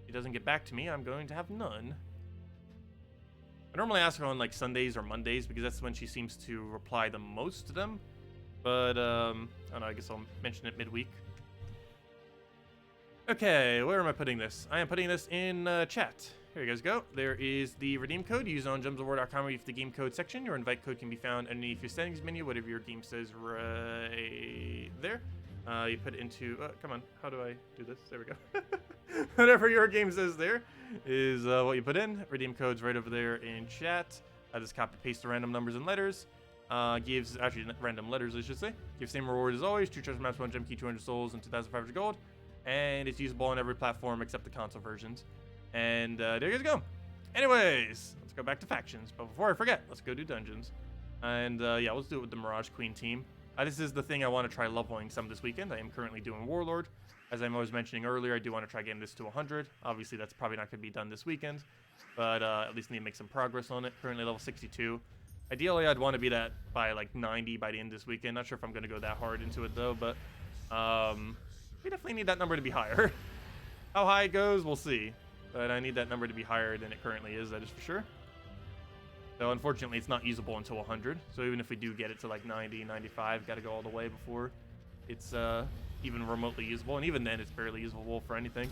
If he doesn't get back to me, I'm going to have none. I normally ask her on like Sundays or Mondays, because that's when she seems to reply the most to them. But, I don't know, I guess I'll mention it midweek. Okay, where am I putting this? I am putting this in chat. Here you guys go. There is the redeem code. Use on gemsofwar.com with the game code section. Your invite code can be found underneath your settings menu, whatever your game says right there. You put it into, come on, how do I do this? There we go. Whatever your game says there is what you put in. Redeem codes right over there in chat. I just copy paste the random numbers and letters. Gives, actually random letters I should say. Gives same reward as always, 2 treasure maps, 1 gem key, 200 souls, and 2,500 gold. And it's usable on every platform except the console versions. And there you guys go. Anyways, let's go back to factions. But before I forget, let's go do dungeons. And yeah, let's do it with the Mirage Queen team. This is the thing I want to try leveling some this weekend. I am currently doing Warlord. As I was mentioning earlier, I do want to try getting this to 100. Obviously, that's probably not going to be done this weekend. But at least need to make some progress on it. Currently level 62. Ideally, I'd want to be that by like 90 by the end of this weekend. Not sure if I'm going to go that hard into it though. But we definitely need that number to be higher. How high it goes, we'll see. But I need that number to be higher than it currently is, that is for sure. So unfortunately, it's not usable until 100. So even if we do get it to like 90, 95, got to go all the way before it's even remotely usable. And even then, it's barely usable for anything.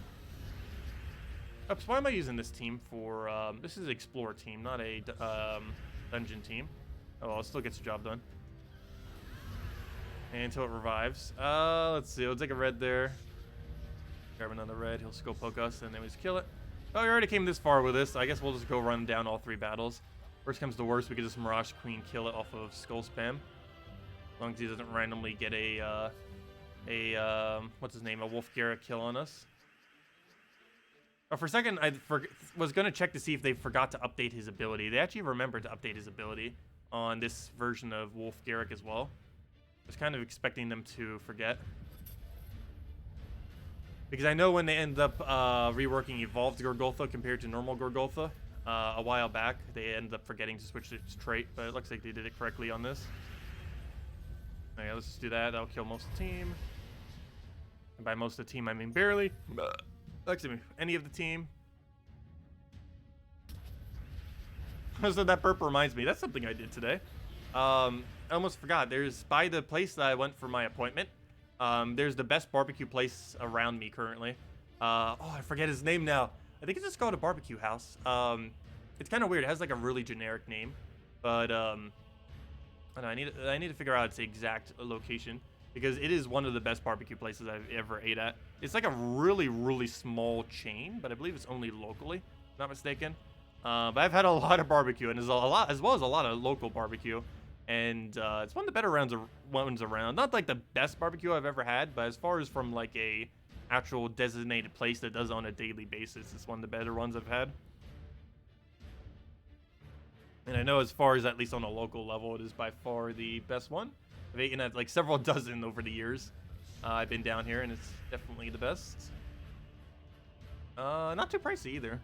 Oops, why am I using this team for... this is an Explorer team, not a Dungeon team. Oh, well, it still gets the job done. And until it revives. Let's see, we'll take a red there. Grab another red, he'll skull poke us, and then we just kill it. Oh, we already came this far with this. I guess we'll just go run down all 3 battles. Worst comes to worst, we could just Mirage Queen kill it off of skull spam. As long as he doesn't randomly get a what's his name, a Wolf Garrett kill on us. Oh, for a second, I was going to check to see if they forgot to update his ability. They actually remembered to update his ability on this version of Wolf Garrett as well. I was kind of expecting them to forget. Because I know when they end up reworking Evolved Gorgoltha compared to normal Gorgoltha a while back, they ended up forgetting to switch its trait, but it looks like they did it correctly on this. Okay, let's just do that. That'll kill most of the team. And by most of the team, I mean barely. Excuse me, any of the team. So that burp reminds me, that's something I did today. I almost forgot. There's, by the place that I went for my appointment, there's the best barbecue place around me currently. Oh, I forget his name now. I think it's just called a barbecue house. It's kind of weird. It has like a really generic name, but I don't know, I need to figure out its exact location because it is one of the best barbecue places I've ever ate at. It's like a really, really small chain, but I believe it's only locally, not mistaken. But I've had a lot of barbecue, and there's a lot, as well as a lot of local barbecue. And it's one of the better ones around. Not like the best barbecue I've ever had, but as far as from like a actual designated place that does on a daily basis, it's one of the better ones I've had. And I know as far as at least on a local level, it is by far the best one. I've eaten at like several dozen over the years. I've been down here, and it's definitely the best. Not too pricey either.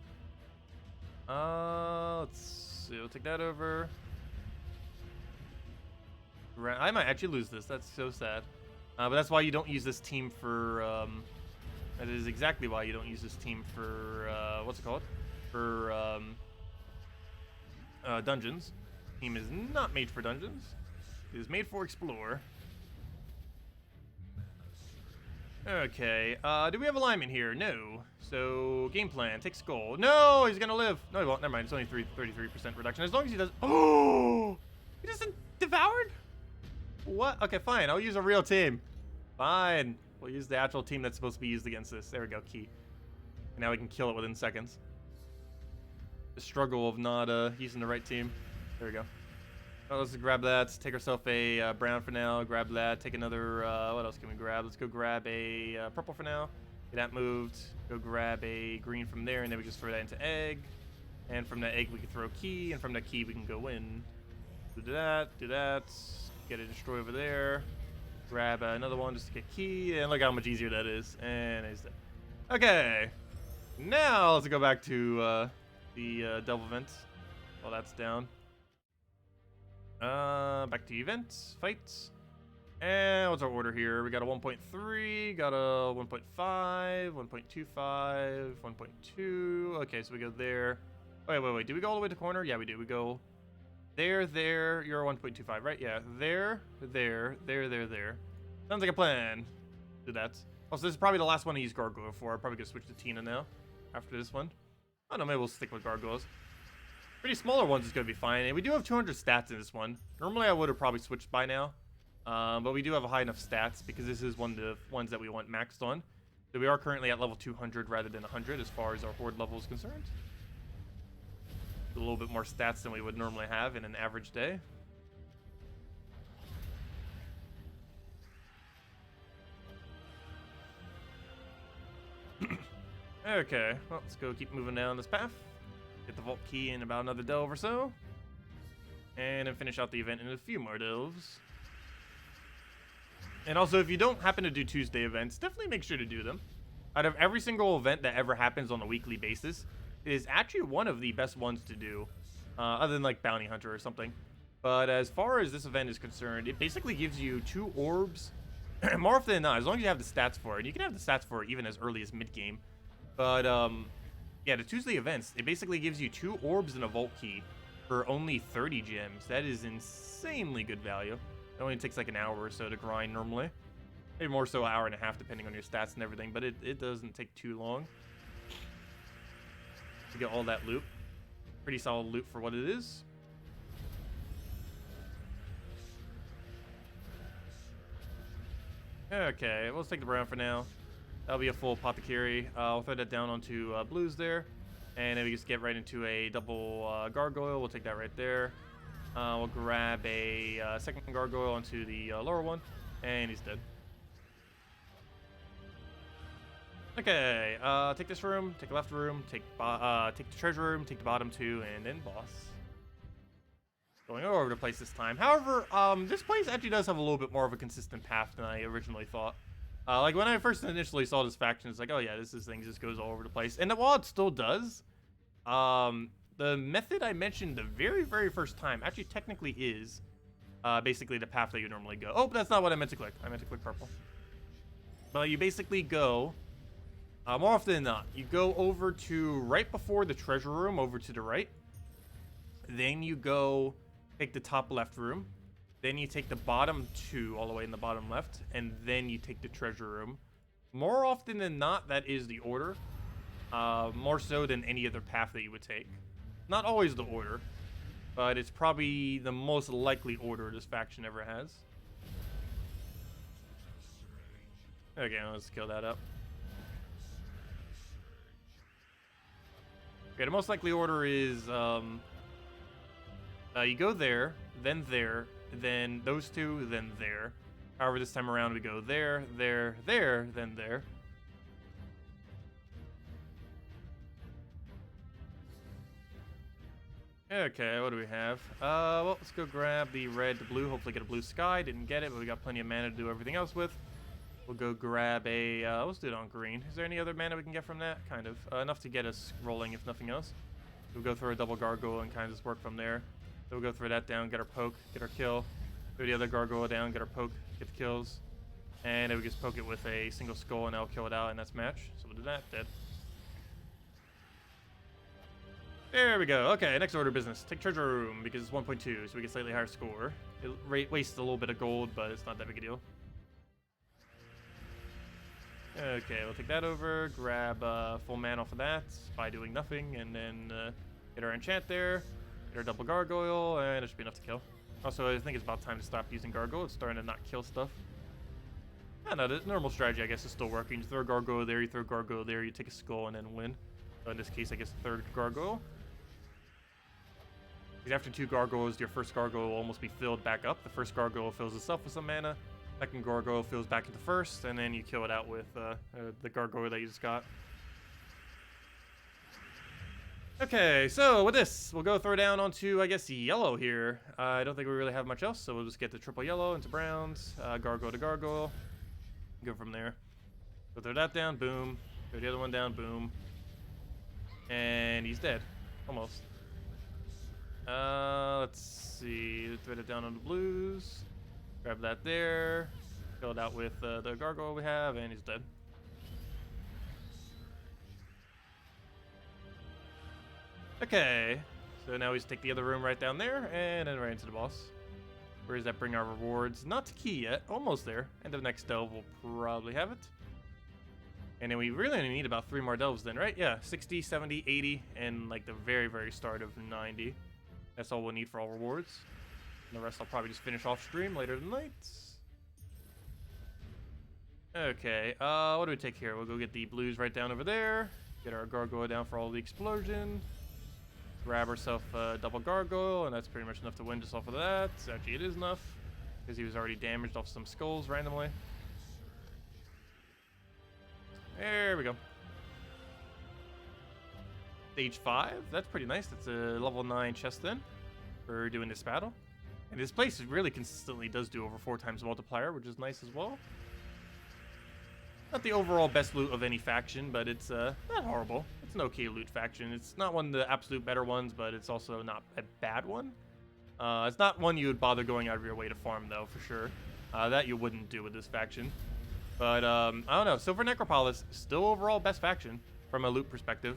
Let's see. We'll take that over. I might actually lose this. That's so sad. But that's why you don't use this team for... that is exactly why you don't use this team for... what's it called? For dungeons. Team is not made for dungeons. It is made for Explore. Okay. Do we have alignment here? No. So, game plan. Take skull. No, he's gonna live. No, he won't. Never mind. It's only 33% reduction. As long as he does... Oh! He doesn't... Devoured? What? Okay, fine. I'll use a real team. Fine. We'll use the actual team that's supposed to be used against this. There we go, key. And now we can kill it within seconds. The struggle of not using the right team. There we go. Oh, let's grab that. Take ourselves a brown for now. Grab that. Take another... what else can we grab? Let's go grab a purple for now. Get that moved. Go grab a green from there, and then we just throw that into egg. And from that egg, we can throw key. And from that key, we can go in. Do that. Do that. Get a destroy over there. Grab another one just to get key. And look how much easier that is. And he's dead. Okay. Now let's go back to the double vent. While that's down. Back to events. Fights. And what's our order here? We got a 1.3. Got a 1.5. 1.25. 1.2. Okay, so we go there. Wait. Do we go all the way to the corner? Yeah, we do. We go... There, you're 1.25, right? Yeah, there. Sounds like a plan. Do that. Also, this is probably the last one to use Gargoyle for. I'm probably gonna switch to Tina now, after this one. I don't know, maybe we'll stick with Gargoyles. Pretty smaller ones is gonna be fine, and we do have 200 stats in this one. Normally, I would have probably switched by now, But we do have a high enough stats because this is one of the ones that we want maxed on. So we are currently at level 200 rather than 100 as far as our horde level is concerned. A little bit more stats than we would normally have in an average day. Okay, well, let's go keep moving down this path. Get the vault key in about another delve or so. And then finish out the event in a few more delves. And also, if you don't happen to do Tuesday events, definitely make sure to do them. Out of every single event that ever happens on a weekly basis, it is actually one of the best ones to do. Other than like Bounty Hunter or something. But as far as this event is concerned, it basically gives you 2 orbs. More often than not, as long as you have the stats for it. You can have the stats for it even as early as mid-game. But, yeah, the Tuesday events, it basically gives you 2 orbs and a vault key for only 30 gems. That is insanely good value. It only takes like an hour or so to grind normally. Maybe more so an hour and a half depending on your stats and everything, but it doesn't take too long to get all that loot. Pretty solid loot for what it is. Okay, we'll take the brown for now. That'll be a full apothecary. I'll throw that down onto blues there. And then we just get right into a double gargoyle. We'll take that right there. We'll grab a second gargoyle onto the lower one. And he's dead. Okay, take this room, take the left room, take the treasure room, take the bottom 2, and then boss. Going all over the place this time. However, this place actually does have a little bit more of a consistent path than I originally thought. Like, when I first initially saw this faction, it's like, oh yeah, this thing just goes all over the place. And while it still does, the method I mentioned the very, very first time actually technically is basically the path that you normally go. Oh, but that's not what I meant to click. I meant to click purple. But you basically go, more often than not, you go over to right before the treasure room, over to the right. Then you go take the top left room. Then you take the bottom 2 all the way in the bottom left, and then you take the treasure room. More often than not, that is the order. More so than any other path that you would take. Not always the order, but it's probably the most likely order this faction ever has. Okay, let's kill that up. Okay, the most likely order is you go there, then those 2, then there. However, this time around we go there, then there. Okay, what do we have? Well, let's go grab the red, the blue, hopefully get a blue sky. Didn't get it, but we got plenty of mana to do everything else with. We'll go grab a, let's do it on green. Is there any other mana we can get from that? Kind of. Enough to get us rolling, if nothing else. We'll go through a double gargoyle and kind of just work from there. So we'll go through that down, get our poke, get our kill. Throw the other gargoyle down, get our poke, get the kills. And then we just poke it with a single skull and I'll kill it out, and that's match. So we'll do that, dead. There we go. Okay, next order of business. Take treasure room because it's 1.2, so we get slightly higher score. It wastes a little bit of gold, but it's not that big a deal. Okay, we'll take that over, grab full mana off of that by doing nothing, and then get our enchant there, get our double gargoyle, and it should be enough to kill. Also, I think it's about time to stop using gargoyle. It's starting to not kill stuff. I know, the normal strategy, I guess, is still working. You throw a gargoyle there, you throw a gargoyle there, you take a skull, and then win. So in this case, I guess a third gargoyle. Because after 2 gargoyles, your first gargoyle will almost be filled back up. The first gargoyle fills itself with some mana. Second gargoyle fills back into first, and then you kill it out with the gargoyle that you just got. Okay, so with this, we'll go throw down onto, I guess, yellow here. I don't think we really have much else, so we'll just get the triple yellow into browns, gargoyle to gargoyle. Go from there. So throw that down, boom. Throw the other one down, boom. And he's dead. Almost. Let's see. Throw it down on the blues. Grab that there. Kill it out with the gargoyle we have, and he's dead. Okay. So now we just take the other room right down there, and then right into the boss. Where does that bring our rewards? Not to key yet. Almost there. End of next delve, we'll probably have it. And then we really only need about 3 more delves then, right? Yeah, 60, 70, 80, and like the very, very start of 90. That's all we'll need for all rewards. And the rest I'll probably just finish off stream later tonight. Okay, what do we take here? We'll go get the blues right down over there. Get our gargoyle down for all the explosion. Grab ourselves a double gargoyle, and that's pretty much enough to win just off of that. Actually, it is enough, because he was already damaged off some skulls randomly. There we go. Stage 5, that's pretty nice. That's a level 9 chest then for doing this battle. And this place really consistently does do over 4 times multiplier, which is nice as well. Not the overall best loot of any faction, but it's not horrible. It's an okay loot faction. It's not one of the absolute better ones, but it's also not a bad one. It's not one you would bother going out of your way to farm, though, for sure. That you wouldn't do with this faction. But, I don't know. Silver Necropolis, still overall best faction from a loot perspective.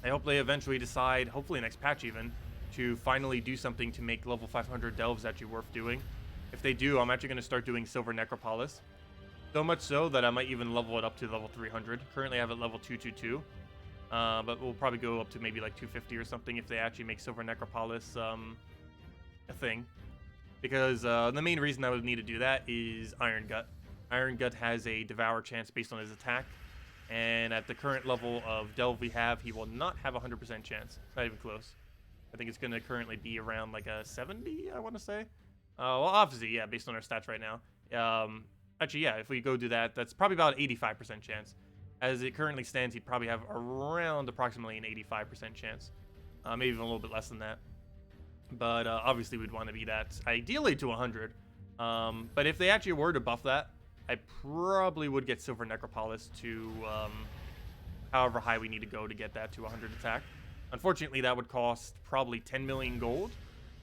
I hope they eventually decide, hopefully next patch even, to finally do something to make level 500 delves actually worth doing. If they do, I'm actually going to start doing Silver Necropolis. So much so that I might even level it up to level 300. Currently I have it level 222. But we'll probably go up to maybe like 250 or something if they actually make Silver Necropolis a thing. Because the main reason I would need to do that is Iron Gut. Iron Gut has a Devour chance based on his attack. And at the current level of delve we have, he will not have a 100% chance. Not even close. I think it's going to currently be around like a 70, I want to say. Well, obviously, yeah, based on our stats right now. Actually, yeah, if we go do that, that's probably about 85% chance. As it currently stands, he'd probably have around approximately an 85% chance. Maybe even a little bit less than that. But obviously, we'd want to be that ideally to 100. But if they actually were to buff that, I probably would get Silver Necropolis to however high we need to go to get that to 100 attack. Unfortunately, that would cost probably 10 million gold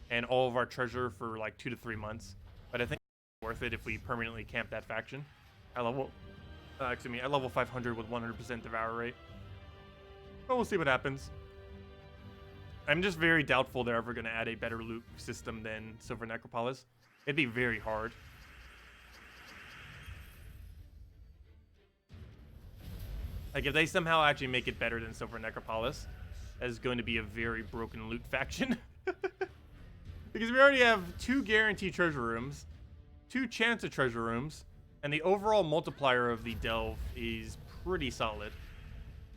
and all of our treasure for like 2 to 3 months. But I think it's worth it if we permanently camp that faction. At level 500 with 100% devour rate. But we'll see what happens. I'm just very doubtful they're ever going to add a better loot system than Silver Necropolis. It'd be very hard. Like, if they somehow actually make it better than Silver Necropolis, that is going to be a very broken loot faction. Because we already have 2 guaranteed treasure rooms, 2 chance of treasure rooms, and the overall multiplier of the delve is pretty solid.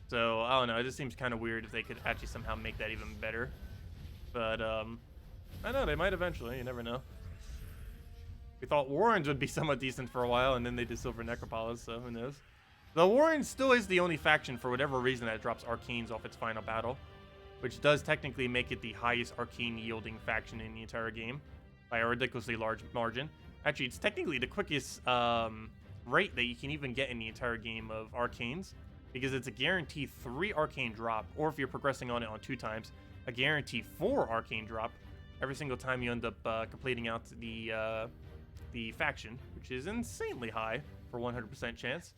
So, I don't know, it just seems kind of weird if they could actually somehow make that even better. But, I know, they might eventually, you never know. We thought Warrens would be somewhat decent for a while, and then they did Silver Necropolis, so who knows. The Warren still is the only faction, for whatever reason, that drops Arcanes off its final battle, which does technically make it the highest Arcane yielding faction in the entire game by a ridiculously large margin. Actually, it's technically the quickest rate that you can even get in the entire game of Arcanes, because it's a guaranteed 3 Arcane drop, or if you're progressing on it on 2 times, a guaranteed 4 Arcane drop every single time you end up completing out the faction, which is insanely high for 100% chance.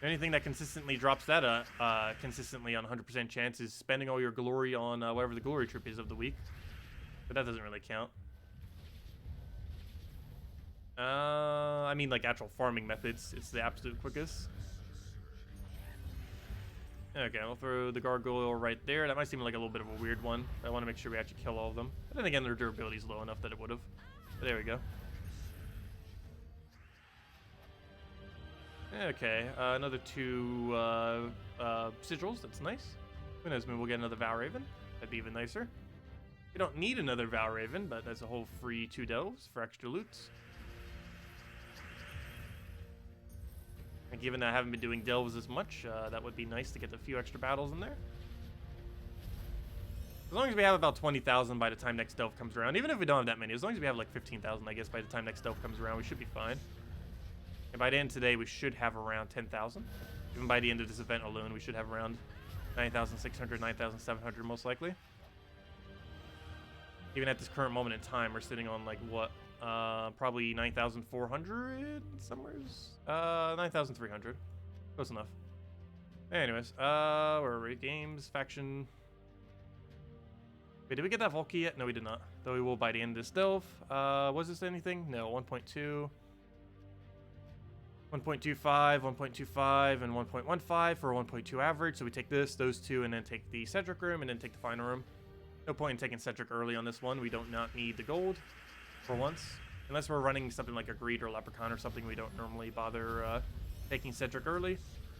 Anything that consistently drops that consistently on 100% chance is spending all your glory on whatever the glory trip is of the week. But that doesn't really count. I mean, like, actual farming methods. It's the absolute quickest. Okay, I'll throw the gargoyle right there. That might seem like a little bit of a weird one. I want to make sure we actually kill all of them. But then again, their durability is low enough that it would have. But there we go. Okay, another 2 sigils. That's nice. Who knows, maybe we'll get another Valraven. That'd be even nicer. We don't need another Valraven, but that's a whole free 2 delves for extra loot. And given that I haven't been doing delves as much, that would be nice to get a few extra battles in there. As long as we have about 20,000 by the time next delve comes around. Even if we don't have that many, as long as we have like 15,000, I guess, by the time next delve comes around, we should be fine. And by the end of today, we should have around 10,000. Even by the end of this event alone, we should have around 9,600, 9,700 most likely. Even at this current moment in time, we're sitting on like what? Probably 9,400 somewhere. 9,300. Close enough. Anyways, where are we? Games, faction. Wait, did we get that Volky yet? No, we did not. Though we will by the end of this delve. Was this anything? No, 1.2. 1.25, 1.25, and 1.15 for a 1.2 average. So we take this, those 2, and then take the Cedric room, and then take the final room. No point in taking Cedric early on this one. We don't not need the gold for once. Unless we're running something like a Greed or Leprechaun or something, we don't normally bother taking Cedric early,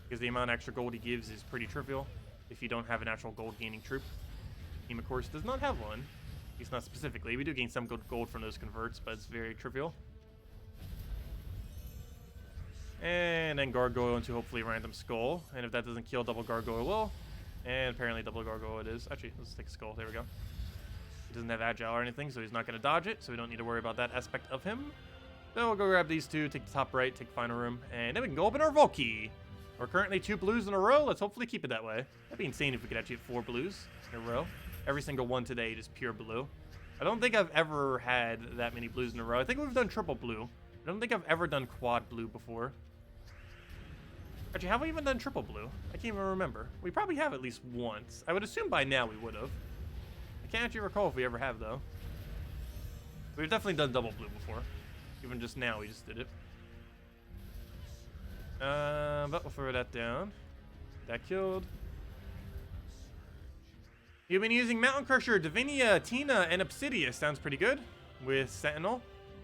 because the amount of extra gold he gives is pretty trivial if you don't have an actual gold gaining troop. Team, of course, does not have one. At least not specifically. We do gain some good gold from those converts, but it's very trivial. And then Gargoyle into hopefully random Skull. And if that doesn't kill, double Gargoyle will. And apparently double Gargoyle it is. Actually, let's take a Skull. There we go. He doesn't have Agile or anything, so he's not going to dodge it. So we don't need to worry about that aspect of him. So we'll go grab these two, take the top right, take final room. And then we can go open our Vault Key. We're currently 2 blues in a row. Let's hopefully keep it that way. That'd be insane if we could actually have 4 blues in a row. Every single one today, just pure blue. I don't think I've ever had that many blues in a row. I think we've done triple blue. I don't think I've ever done quad blue before. Actually, have we even done triple blue? I can't even remember. We probably have at least once. I would assume by now we would have. I can't actually recall if we ever have, though. We've definitely done double blue before. Even just now, we just did it. But we'll throw that down. That killed. You've been using Mountain Crusher, Divinia, Tina, and Obsidius. Sounds pretty good. With Sentinel.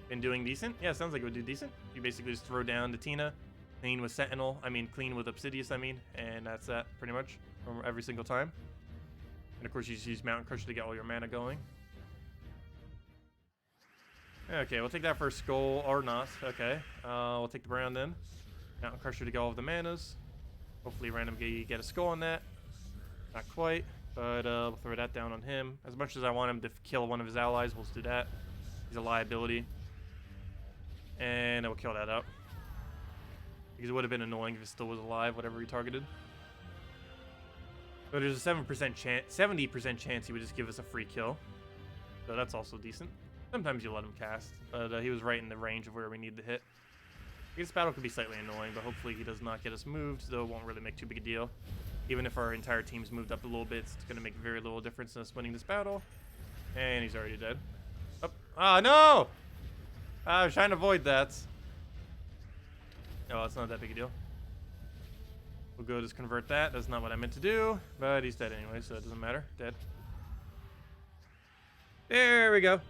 Been doing decent. Yeah, sounds like it would do decent. You basically just throw down the Tina. Clean with Sentinel. Clean with Obsidius, And that's that, pretty much. From every single time. And of course, you just use Mountain Crusher to get all your mana going. Okay, we'll take that for a Skull or not. Okay. We'll take the Brown then. Mountain Crusher to get all of the manas. Hopefully random get a Skull on that. Not quite. But we'll throw that down on him. As much as I want him to kill one of his allies, we'll just do that. He's a liability. And we'll kill that out. Because it would have been annoying if it still was alive, whatever he targeted. But there's a 70% chance he would just give us a free kill. So that's also decent. Sometimes you let him cast. But he was right in the range of where we need to hit. This battle could be slightly annoying, but hopefully he does not get us moved, though it won't really make too big a deal. Even if our entire team's moved up a little bit, it's going to make very little difference in us winning this battle. And he's already dead. Oh, no! I was trying to avoid that. Oh, it's not that big a deal. We'll go just convert that. That's not what I meant to do, but he's dead anyway, so it doesn't matter. Dead. There we go.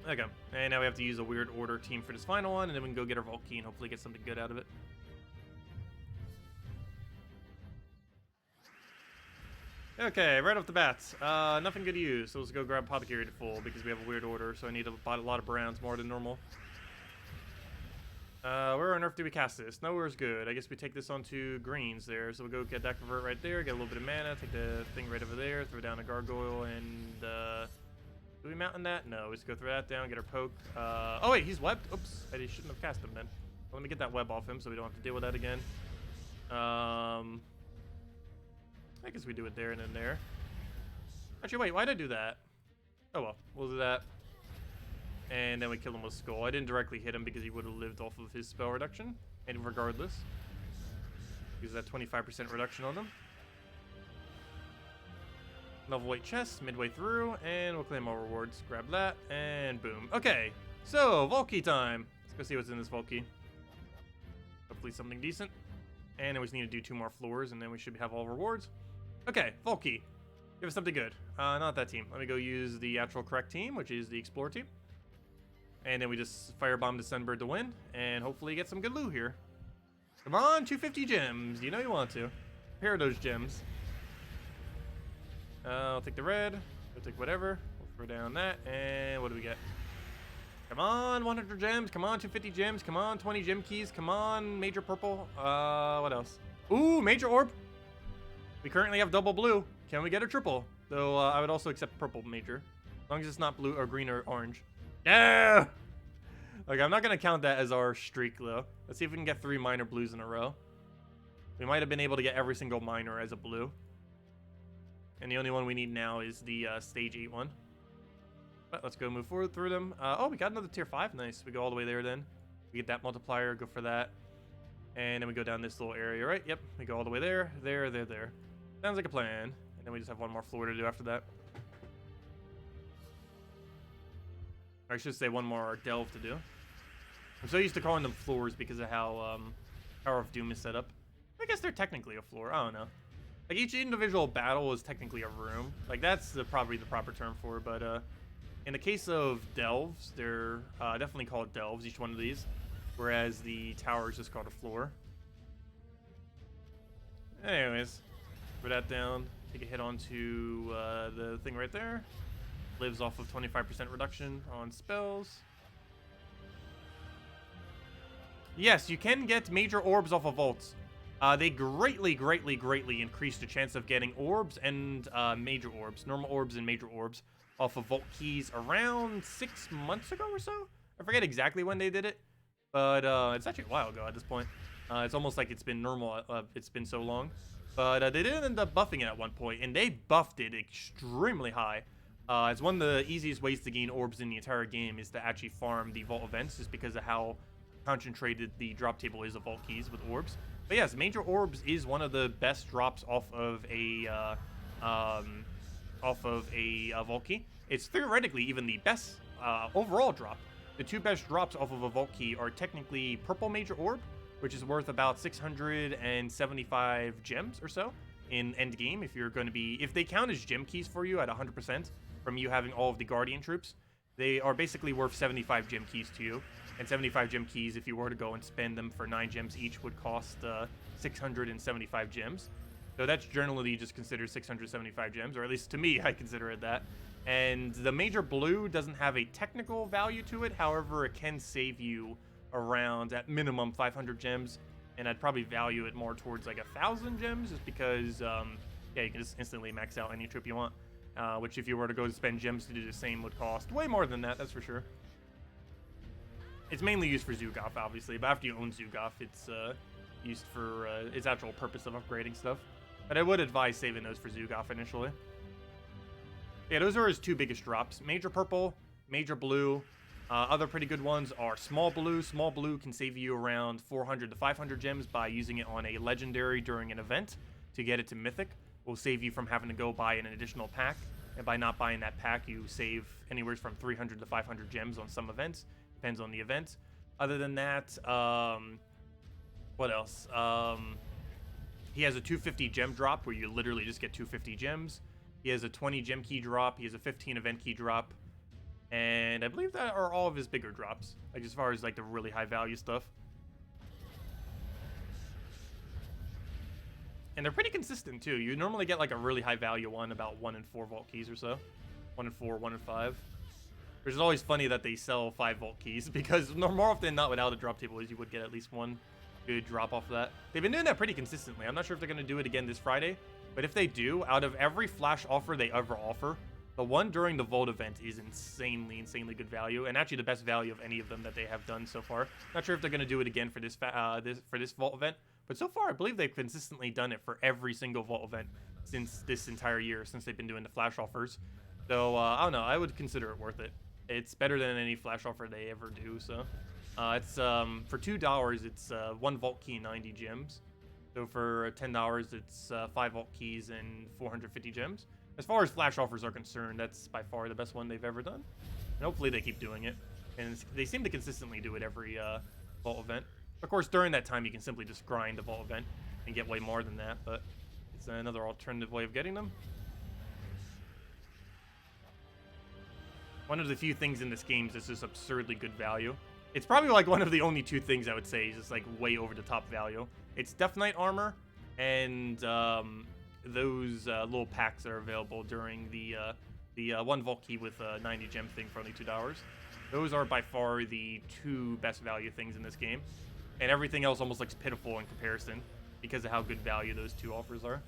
Okay, and now we have to use a weird order team for this final one, and then we can go get our Vault Key and hopefully get something good out of it. Okay, right off the bat, nothing good to use, so let's go grab Apothecary to full because we have a weird order, so I need to buy a lot of browns more than normal. Where on earth do we cast this? Nowhere's good. I guess we take this onto greens there, so we'll go get that convert right there, get a little bit of mana, take the thing right over there, throw down a Gargoyle, and do we mountain that? No, we just go throw that down, get our poke. Oh wait, he's webbed. Oops, I shouldn't have cast him then. Well, let me get that web off him so we don't have to deal with that again. I guess we do it there and then there. Actually, wait, why did I do that? Oh well, we'll do that. And then we kill him with Skull. I didn't directly hit him because he would have lived off of his spell reduction. And regardless, use that 25% reduction on them. Level 8 chest midway through, and we'll claim our rewards. Grab that, and boom. Okay, so Vault Key time. Let's go see what's in this Vault Key. Hopefully something decent. And then we just need to do 2 more floors, and then we should have all rewards. Okay, Vault Key. Give us something good. Not that team. Let me go use the actual correct team, which is the Explorer team. And then we just firebomb the Sunbird to win, and hopefully get some good loot here. Come on, 250 gems. You know you want to. Pair of those gems. I'll take the red. We'll take whatever. We'll throw down that, and what do we get? Come on, 100 gems. Come on, 250 gems. Come on, 20 gem keys. Come on, major purple. What else? Ooh, major orb. We currently have double blue. Can we get a triple? Though I would also accept purple major, as long as it's not blue or green or orange. No. Okay, I'm not gonna count that as our streak though. Let's see if we can get 3 minor blues in a row. We might have been able to get every single minor as a blue. And the only one we need now is the stage 8 one. But let's go move forward through them. Oh, we got another tier 5. Nice. We go all the way there then. We get that multiplier, go for that. And then we go down this little area, right? Yep. We go all the way there, there. Sounds like a plan. And then we just have 1 more floor to do after that. Or I should say 1 more delve to do. I'm so used to calling them floors because of how Power of Doom is set up. I guess they're technically a floor. I don't know. Like each individual battle is technically a room. Like that's probably the proper term for it, but In the case of delves, they're definitely called delves, each one of these, whereas the tower is just called a floor. Anyways, put that down, take a hit onto the thing right there. Lives off of 25% reduction on spells. Yes, you can get major orbs off of vaults. They greatly increase the chance of getting orbs and major orbs, normal orbs and major orbs off of vault keys around 6 months ago or so. I forget exactly when they did it, but it's actually a while ago at this point. It's almost like it's been normal. It's been so long. But they did end up buffing it at one point, and they buffed it extremely high. It's one of the easiest ways to gain orbs in the entire game is to actually farm the vault events, just because of how concentrated the drop table is of vault keys with orbs. But yes, major orbs is one of the best drops off of a vault key. It's theoretically even the best overall drop. The two best drops off of a vault key are technically purple major orb, which is worth about 675 gems or so in end game. If you're going to be, if they count as gem keys for you at 100% from you having all of the guardian troops, they are basically worth 75 gem keys to you. And 75 gem keys, if you were to go and spend them for 9 gems each, would cost 675 gems. So that's generally just considered 675 gems, or at least to me, I consider it that. And the major blue doesn't have a technical value to it. However, it can save you around, at minimum, 500 gems. And I'd probably value it more towards like 1,000 gems, just because, yeah, you can just instantly max out any troop you want. Which, if you were to go spend gems to do the same, would cost way more than that, that's for sure. It's mainly used for Zugoff, obviously, but after you own Zugoff, it's used for its actual purpose of upgrading stuff. But I would advise saving those for Zugoff initially. Yeah, those are his two biggest drops. Major purple, major blue. Other pretty good ones are small blue. Small blue can save you around 400 to 500 gems by using it on a legendary during an event to get it to Mythic. Will save you from having to go buy an additional pack. And by not buying that pack, you save anywhere from 300 to 500 gems on some events. Depends on the event. Other than that, what else? He has a 250 gem drop where you literally just get 250 gems. He has a 20 gem key drop. He has a 15 event key drop. And I believe that are all of his bigger drops, like as far as like the really high value stuff. And they're pretty consistent too. You normally get like a really high value one, about 1 in 4 vault keys or so. 1 in 4, 1 in 5. Which is always funny that they sell 5 vault keys, because more often than not, without a drop table, you would get at least one good drop off of that. They've been doing that pretty consistently. I'm not sure if they're going to do it again this Friday, but if they do, out of every flash offer they ever offer, the one during the Vault event is insanely good value, and actually the best value of any of them that they have done so far. Not sure if they're going to do it again for this Vault event, but so far I believe they've consistently done it for every single Vault event since this entire year, since they've been doing the flash offers. So I don't know, I would consider it worth it. It's better than any flash offer they ever do. So it's for $2, it's 1 vault key, 90 gems. So for $10, it's 5 vault keys and 450 gems. As far as flash offers are concerned, that's by far the best one they've ever done. And hopefully they keep doing it. And they seem to consistently do it every vault event. Of course, during that time, you can simply just grind the vault event and get way more than that. But it's another alternative way of getting them. One of the few things in this game that's just absurdly good value. It's probably like one of the only 2 things I would say is just like way over the top value. It's Death Knight armor and those little packs that are available during the 1 vault key with a 90 gem thing for only $2. Those are by far the 2 best value things in this game. And everything else almost looks pitiful in comparison because of how good value those 2 offers are.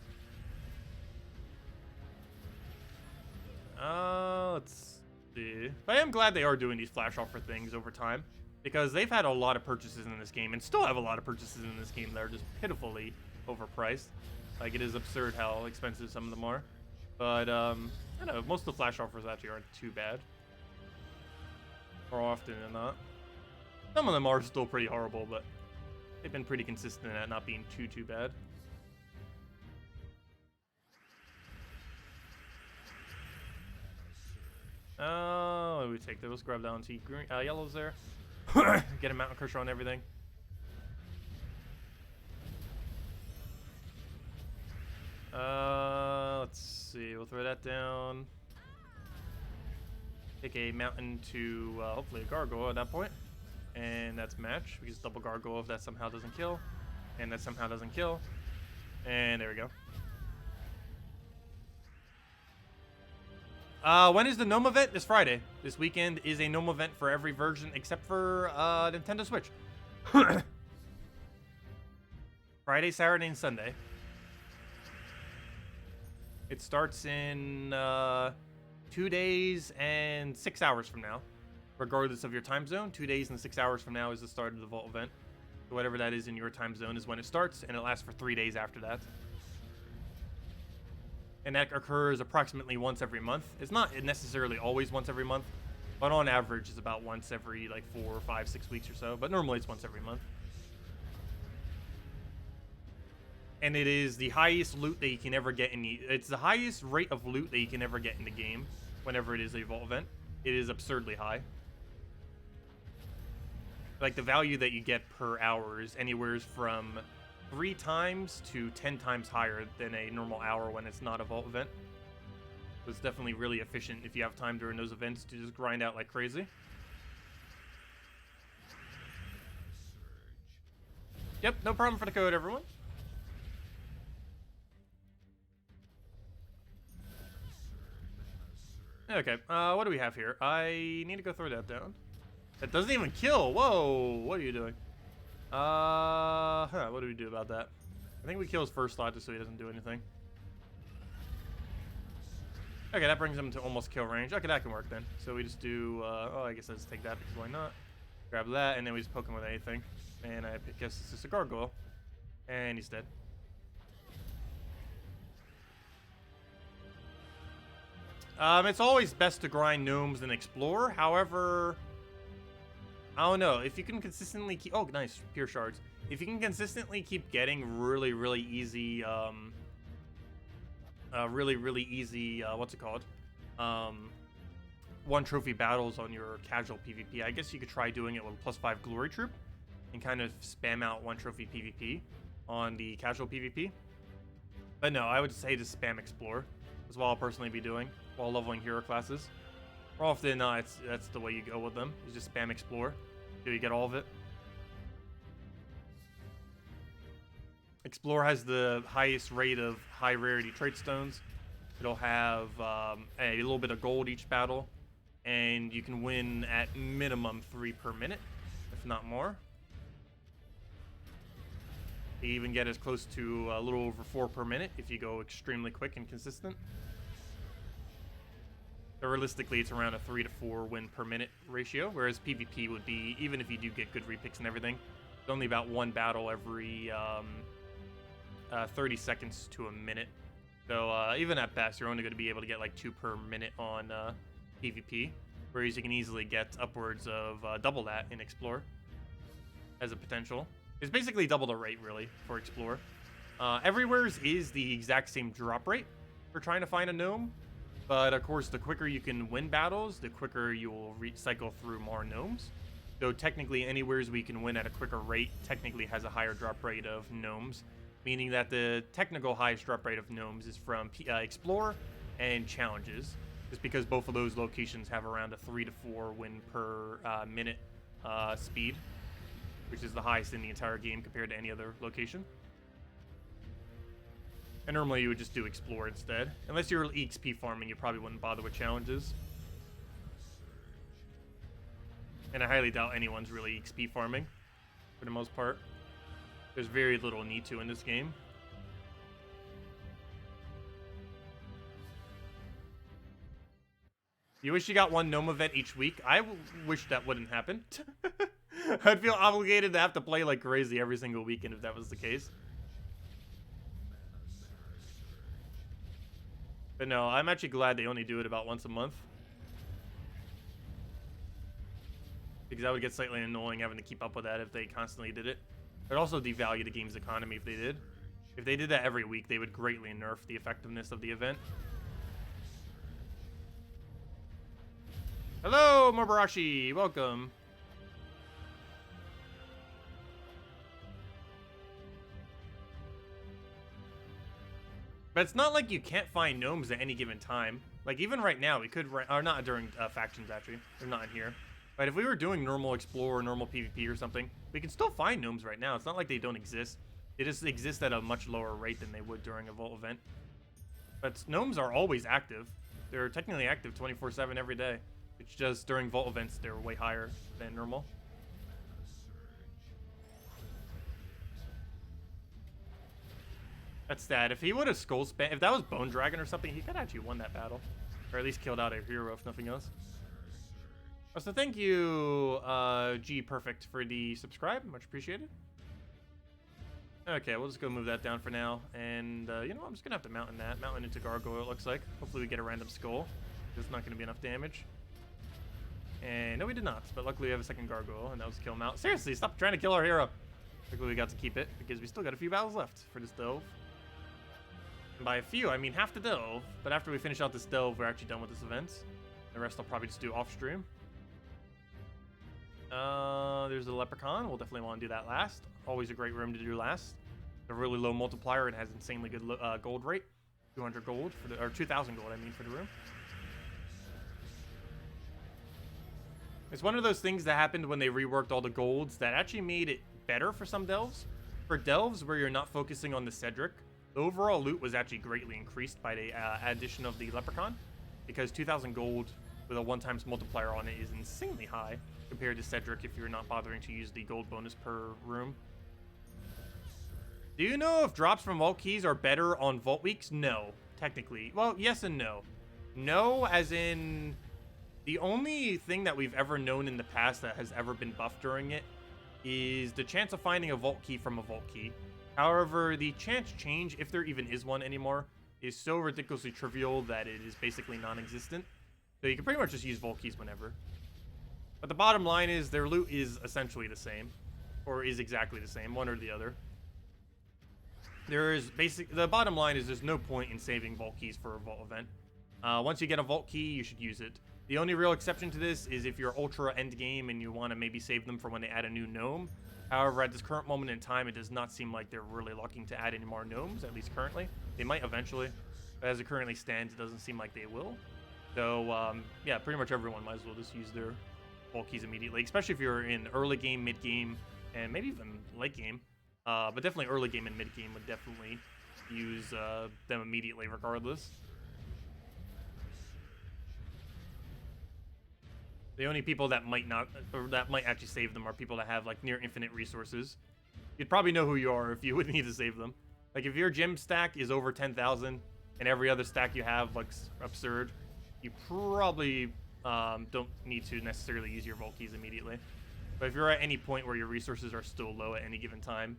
Let's see. But I am glad they are doing these flash offer things over time, because they've had a lot of purchases in this game and still have a lot of purchases in this game that are just pitifully overpriced. Like, it is absurd how expensive some of them are. But, I don't know, most of the flash offers actually aren't too bad. More often than not. Some of them are still pretty horrible, but they've been pretty consistent at not being too bad. What do we take? Let's grab down to green, yellows there. Get a mountain crusher on everything. Let's see. We'll throw that down. Take a mountain to hopefully a gargoyle at that point. And that's match. We just double gargoyle if that somehow doesn't kill. And that somehow doesn't kill. And there we go. When is the Gnome event? This Friday. This weekend is a Gnome event for every version except for Nintendo Switch. Friday, Saturday, and Sunday. It starts in 2 days and 6 hours from now. Regardless of your time zone, 2 days and 6 hours from now is the start of the Vault event. So whatever that is in your time zone is when it starts, and it lasts for 3 days after that. And that occurs approximately once every month. It's not necessarily always once every month, but on average it's about once every like 4, 5, 6 weeks or so. But normally it's once every month. And it is the highest loot that you can ever get in the... It's the highest rate of loot that you can ever get in the game whenever it is a Vault event. It is absurdly high. Like, the value that you get per hour is anywhere from 3 times to 10 times higher than a normal hour when it's not a Vault event. So it's definitely really efficient if you have time during those events to just grind out like crazy. Yep, no problem for the code, everyone. Okay, what do we have here? I need to go throw that down. That doesn't even kill. Whoa, what are you doing? What do we do about that? I think we kill his first slot just so he doesn't do anything. Okay, that brings him to almost kill range. Okay, that can work then. So we just do, oh, I guess I just take that because why not? Grab that, and then we just poke him with anything. And I guess it's just a gargoyle. And he's dead. It's always best to grind gnomes and explore. However, I don't know. If you can consistently keep... Oh, nice. Pure shards. If you can consistently keep getting really, really easy... what's it called? 1 trophy battles on your casual PvP. I guess you could try doing it with +5 glory troop and kind of spam out 1 trophy PvP on the casual PvP. But no, I would say just spam explore. That's what I'll personally be doing while leveling hero classes. More often than not, that's the way you go with them. You just spam explore till you get all of it. Explore has the highest rate of high rarity trait stones. It'll have a little bit of gold each battle, and you can win at minimum 3 per minute, if not more. You even get as close to a little over 4 per minute if you go extremely quick and consistent. So realistically, it's around a 3 to 4 win per minute ratio, whereas PvP would be, even if you do get good repicks and everything, it's only about 1 battle every 30 seconds to a minute. So even at best, you're only going to be able to get like 2 per minute on PvP, whereas you can easily get upwards of double that in Explore as a potential. It's basically double the rate, really, for Explore. Everywhere's is the exact same drop rate for trying to find a gnome, but of course, the quicker you can win battles, the quicker you will cycle through more gnomes. So technically, anywheres we can win at a quicker rate technically has a higher drop rate of gnomes, meaning that the technical highest drop rate of gnomes is from Explore and Challenges, just because both of those locations have around a 3 to 4 win per minute speed, which is the highest in the entire game compared to any other location. And normally you would just do Explore instead. Unless you're EXP farming, you probably wouldn't bother with Challenges. And I highly doubt anyone's really EXP farming, for the most part. There's very little need to in this game. You wish you got 1 gnome event each week? I wish that wouldn't happen. I'd feel obligated to have to play like crazy every single weekend if that was the case. But no, I'm actually glad they only do it about once a month. Because that would get slightly annoying having to keep up with that if they constantly did it. It would also devalue the game's economy if they did. If they did that every week, they would greatly nerf the effectiveness of the event. Hello, Mobarashi! Welcome. But it's not like you can't find gnomes at any given time. Like, even right now, we could, or not during factions, actually. They're not in here. But if we were doing normal Explorer, normal PvP or something, we can still find gnomes right now. It's not like they don't exist. They just exist at a much lower rate than they would during a Vault event. But gnomes are always active. They're technically active 24/7 every day. It's just during Vault events, they're way higher than normal. That's sad. If he would have skull spam, if that was Bone Dragon or something, he could actually won that battle. Or at least killed out a hero, if nothing else. So thank you, G Perfect, for the subscribe. Much appreciated. Okay, we'll just go move that down for now. And, you know what? I'm just going to have to mountain that. Mountain into Gargoyle, it looks like. Hopefully we get a random skull. There's not going to be enough damage. And no, we did not. But luckily we have a second Gargoyle, and that was kill him out. Seriously, stop trying to kill our hero. Luckily we got to keep it, because we still got a few battles left for this delve. And by a few, I mean half the delve. But after we finish out this delve, we're actually done with this event. The rest I'll probably just do off stream. There's the Leprechaun. We'll definitely want to do that last. Always a great room to do last. A really low multiplier and has insanely good gold rate. 200 gold for the, or 2,000 gold, I mean, for the room. It's one of those things that happened when they reworked all the golds that actually made it better for some delves. For delves where you're not focusing on the Cedric, the overall loot was actually greatly increased by the addition of the Leprechaun, because 2,000 gold with a 1x multiplier on it is insanely high compared to Cedric if you're not bothering to use the gold bonus per room. Do you know if drops from vault keys are better on vault weeks? No, technically. Well, yes and no. No, as in the only thing that we've ever known in the past that has ever been buffed during it is the chance of finding a vault key from a vault key. However, the chance change, if there even is one anymore, is so ridiculously trivial that it is basically non-existent. So you can pretty much just use vault keys whenever. But the bottom line is their loot is essentially the same, or is exactly the same, one or the other. The bottom line is there's no point in saving vault keys for a vault event. Once you get a vault key, you should use it. The only real exception to this is if you're ultra end game and you want to maybe save them for when they add a new gnome. However, at this current moment in time, it does not seem like they're really looking to add any more gnomes, at least currently. They might eventually, but as it currently stands, it doesn't seem like they will. So, yeah, pretty much everyone might as well just use their vault keys immediately, especially if you're in early game, mid game, and maybe even late game. But definitely early game and mid game would definitely use them immediately regardless. The only people that might not, or that might actually save them are people that have like near infinite resources. You'd probably know who you are if you would need to save them. Like if your gem stack is over 10,000 and every other stack you have looks absurd, you probably don't need to necessarily use your vault keys immediately. But if you're at any point where your resources are still low at any given time,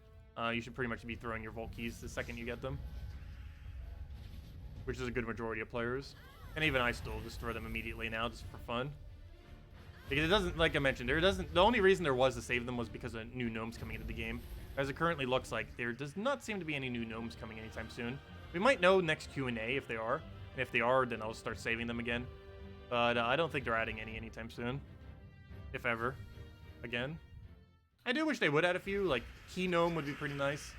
you should pretty much be throwing your vault keys the second you get them, which is a good majority of players. And even I still just throw them immediately now just for fun. Because it doesn't, like I mentioned, the only reason there was to save them was because of new gnomes coming into the game. As it currently looks like, there does not seem to be any new gnomes coming anytime soon. We might know next Q&A if they are. And if they are, then I'll start saving them again. But I don't think they're adding any anytime soon. If ever. Again. I do wish they would add a few. Like, Key Gnome would be pretty nice.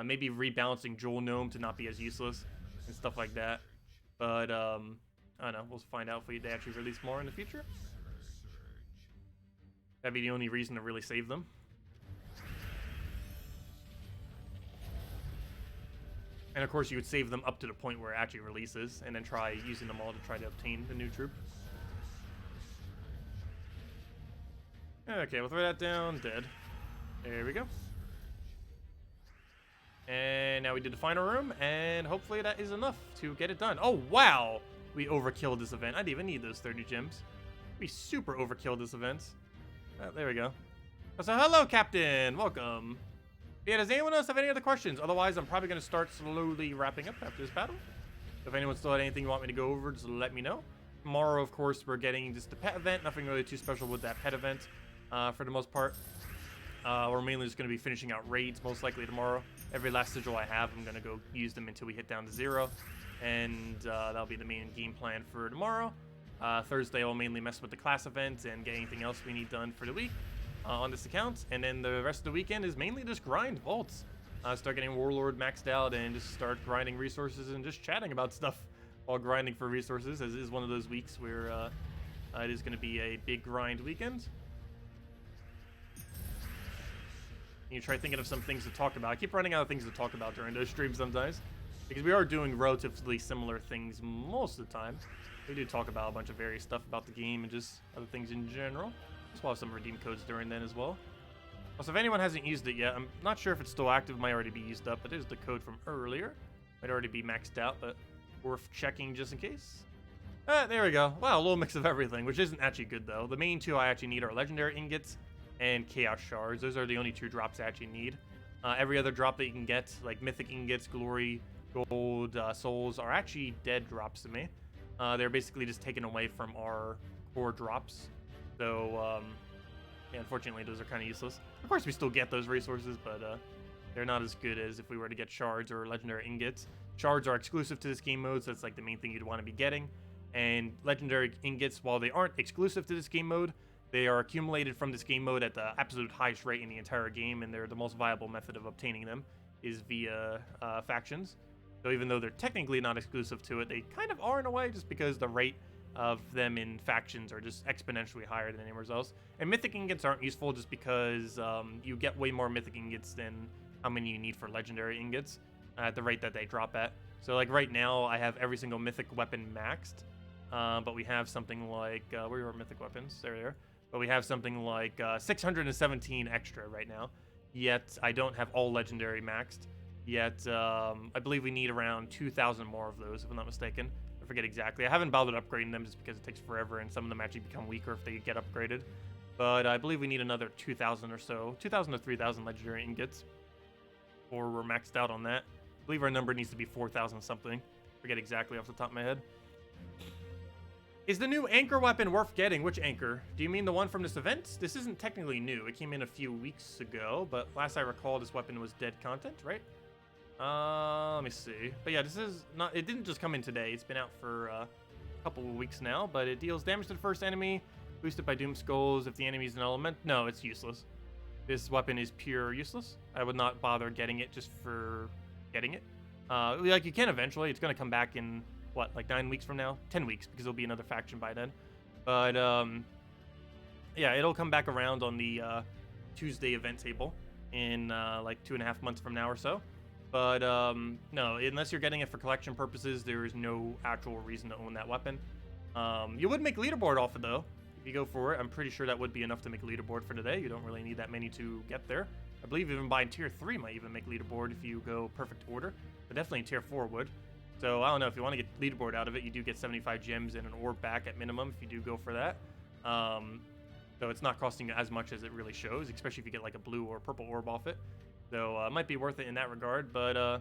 Maybe rebalancing Joel Gnome to not be as useless. And stuff like that. But, I don't know. We'll find out if they actually release more in the future. That'd be the only reason to really save them. And of course, you would save them up to the point where it actually releases, and then try using them all to try to obtain the new troop. Okay, we'll throw that down. Dead. There we go. And now we did the final room, and hopefully that is enough to get it done. Oh, wow! We overkilled this event. I didn't even need those 30 gems. We super overkilled this event. Oh, there we go. So hello, Captain. Welcome. Yeah, does anyone else have any other questions? Otherwise, I'm probably going to start slowly wrapping up after this battle. If anyone still had anything you want me to go over, just let me know. Tomorrow, of course, we're getting just the pet event. Nothing really too special with that pet event for the most part. We're mainly just going to be finishing out raids most likely tomorrow. Every last sigil I have, I'm going to go use them until we hit down to 0. And that'll be the main game plan for tomorrow. Thursday, I'll mainly mess with the class event and get anything else we need done for the week on this account. And then the rest of the weekend is mainly just grind vaults. start getting Warlord maxed out, and just start grinding resources and just chatting about stuff while grinding for resources, as is one of those weeks where it is going to be a big grind weekend. You try thinking of some things to talk about. I keep running out of things to talk about during those streams sometimes, because we are doing relatively similar things most of the time. We do talk about a bunch of various stuff about the game and just other things in general. We'll have some redeem codes during then as well. Also, if anyone hasn't used it yet, I'm not sure if it's still active. It might already be used up, but there's the code from earlier. Might already be maxed out, but worth checking just in case. There we go. Wow, a little mix of everything, which isn't actually good though. The main two I actually need are legendary ingots and chaos shards. Those are the only two drops I actually need. Every other drop that you can get, like mythic ingots, glory, gold, souls, are actually dead drops to me. They're basically just taken away from our core drops. So, yeah, unfortunately, those are kind of useless. Of course, we still get those resources, but they're not as good as if we were to get shards or legendary ingots. Shards are exclusive to this game mode, so that's like the main thing you'd want to be getting. And legendary ingots, while they aren't exclusive to this game mode, they are accumulated from this game mode at the absolute highest rate in the entire game, and they're the most viable method of obtaining them is via factions. So even though they're technically not exclusive to it, they kind of are in a way, just because the rate of them in factions are just exponentially higher than anywhere else. And mythic ingots aren't useful just because you get way more mythic ingots than how many you need for legendary ingots at the rate that they drop at. So like right now, I have every single mythic weapon maxed, but we have something like, where are our mythic weapons? There they are. But we have something like 617 extra right now, yet I don't have all legendary maxed. Yet, I believe we need around 2,000 more of those, if I'm not mistaken. I forget exactly. I haven't bothered upgrading them just because it takes forever, and some of them actually become weaker if they get upgraded. But I believe we need another 2,000 or so, 2,000 to 3,000 legendary ingots, or we're maxed out on that. I believe our number needs to be 4,000 something. I forget exactly off the top of my head. Is the new anchor weapon worth getting? Which anchor? Do you mean the one from this event? This isn't technically new. It came in a few weeks ago, but last I recall, this weapon was dead content, right? Let me see. But yeah, this is not, it didn't just come in today. It's been out for a couple of weeks now, but it deals damage to the first enemy, boosted by Doom Skulls. If the enemy is an element, no, it's useless. This weapon is pure useless. I would not bother getting it just for getting it. Like you can eventually. It's going to come back in, what, like 9 weeks from now? 10 weeks, because there'll be another faction by then. But, yeah, it'll come back around on the Tuesday event table in like 2.5 months from now or so. But no, unless you're getting it for collection purposes, there is no actual reason to own that weapon. You would make leaderboard off it though, if you go for it. I'm pretty sure that would be enough to make leaderboard for today. You don't really need that many to get there. I believe even buying tier 3 might even make leaderboard if you go perfect order, but definitely tier 4 would. So I don't know, if you want to get leaderboard out of it, you do get 75 gems and an orb back at minimum if you do go for that. So it's not costing you as much as it really shows, especially if you get like a blue or purple orb off it. So it might be worth it in that regard, but I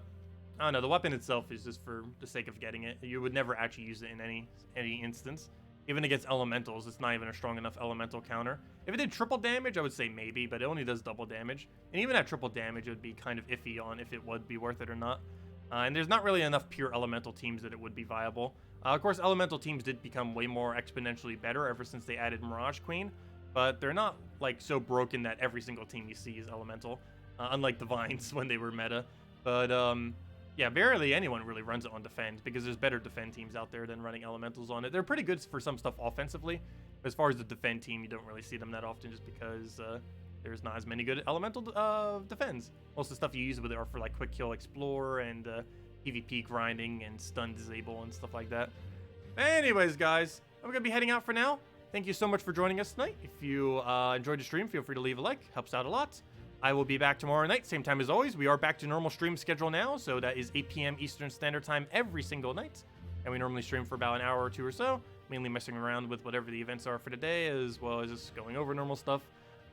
don't know, the weapon itself is just for the sake of getting it. You would never actually use it in any instance. Even against elementals, it's not even a strong enough elemental counter. If it did triple damage, I would say maybe, but it only does double damage. And even at triple damage, it would be kind of iffy on if it would be worth it or not. And there's not really enough pure elemental teams that it would be viable. Of course, elemental teams did become way more exponentially better ever since they added Mirage Queen, but they're not like so broken that every single team you see is elemental. Unlike the Vines when they were meta. But, yeah, barely anyone really runs it on defend because there's better defend teams out there than running elementals on it. They're pretty good for some stuff offensively. But as far as the defend team, you don't really see them that often just because there's not as many good elemental defends. Most of the stuff you use with it are for, like, quick kill explore and PvP grinding and stun disable and stuff like that. Anyways, guys, I'm going to be heading out for now. Thank you so much for joining us tonight. If you enjoyed the stream, feel free to leave a like. Helps out a lot. I will be back tomorrow night, same time as always. We are back to normal stream schedule now, so that is 8 p.m. Eastern Standard Time every single night. And we normally stream for about an hour or two or so, mainly messing around with whatever the events are for today, as well as just going over normal stuff.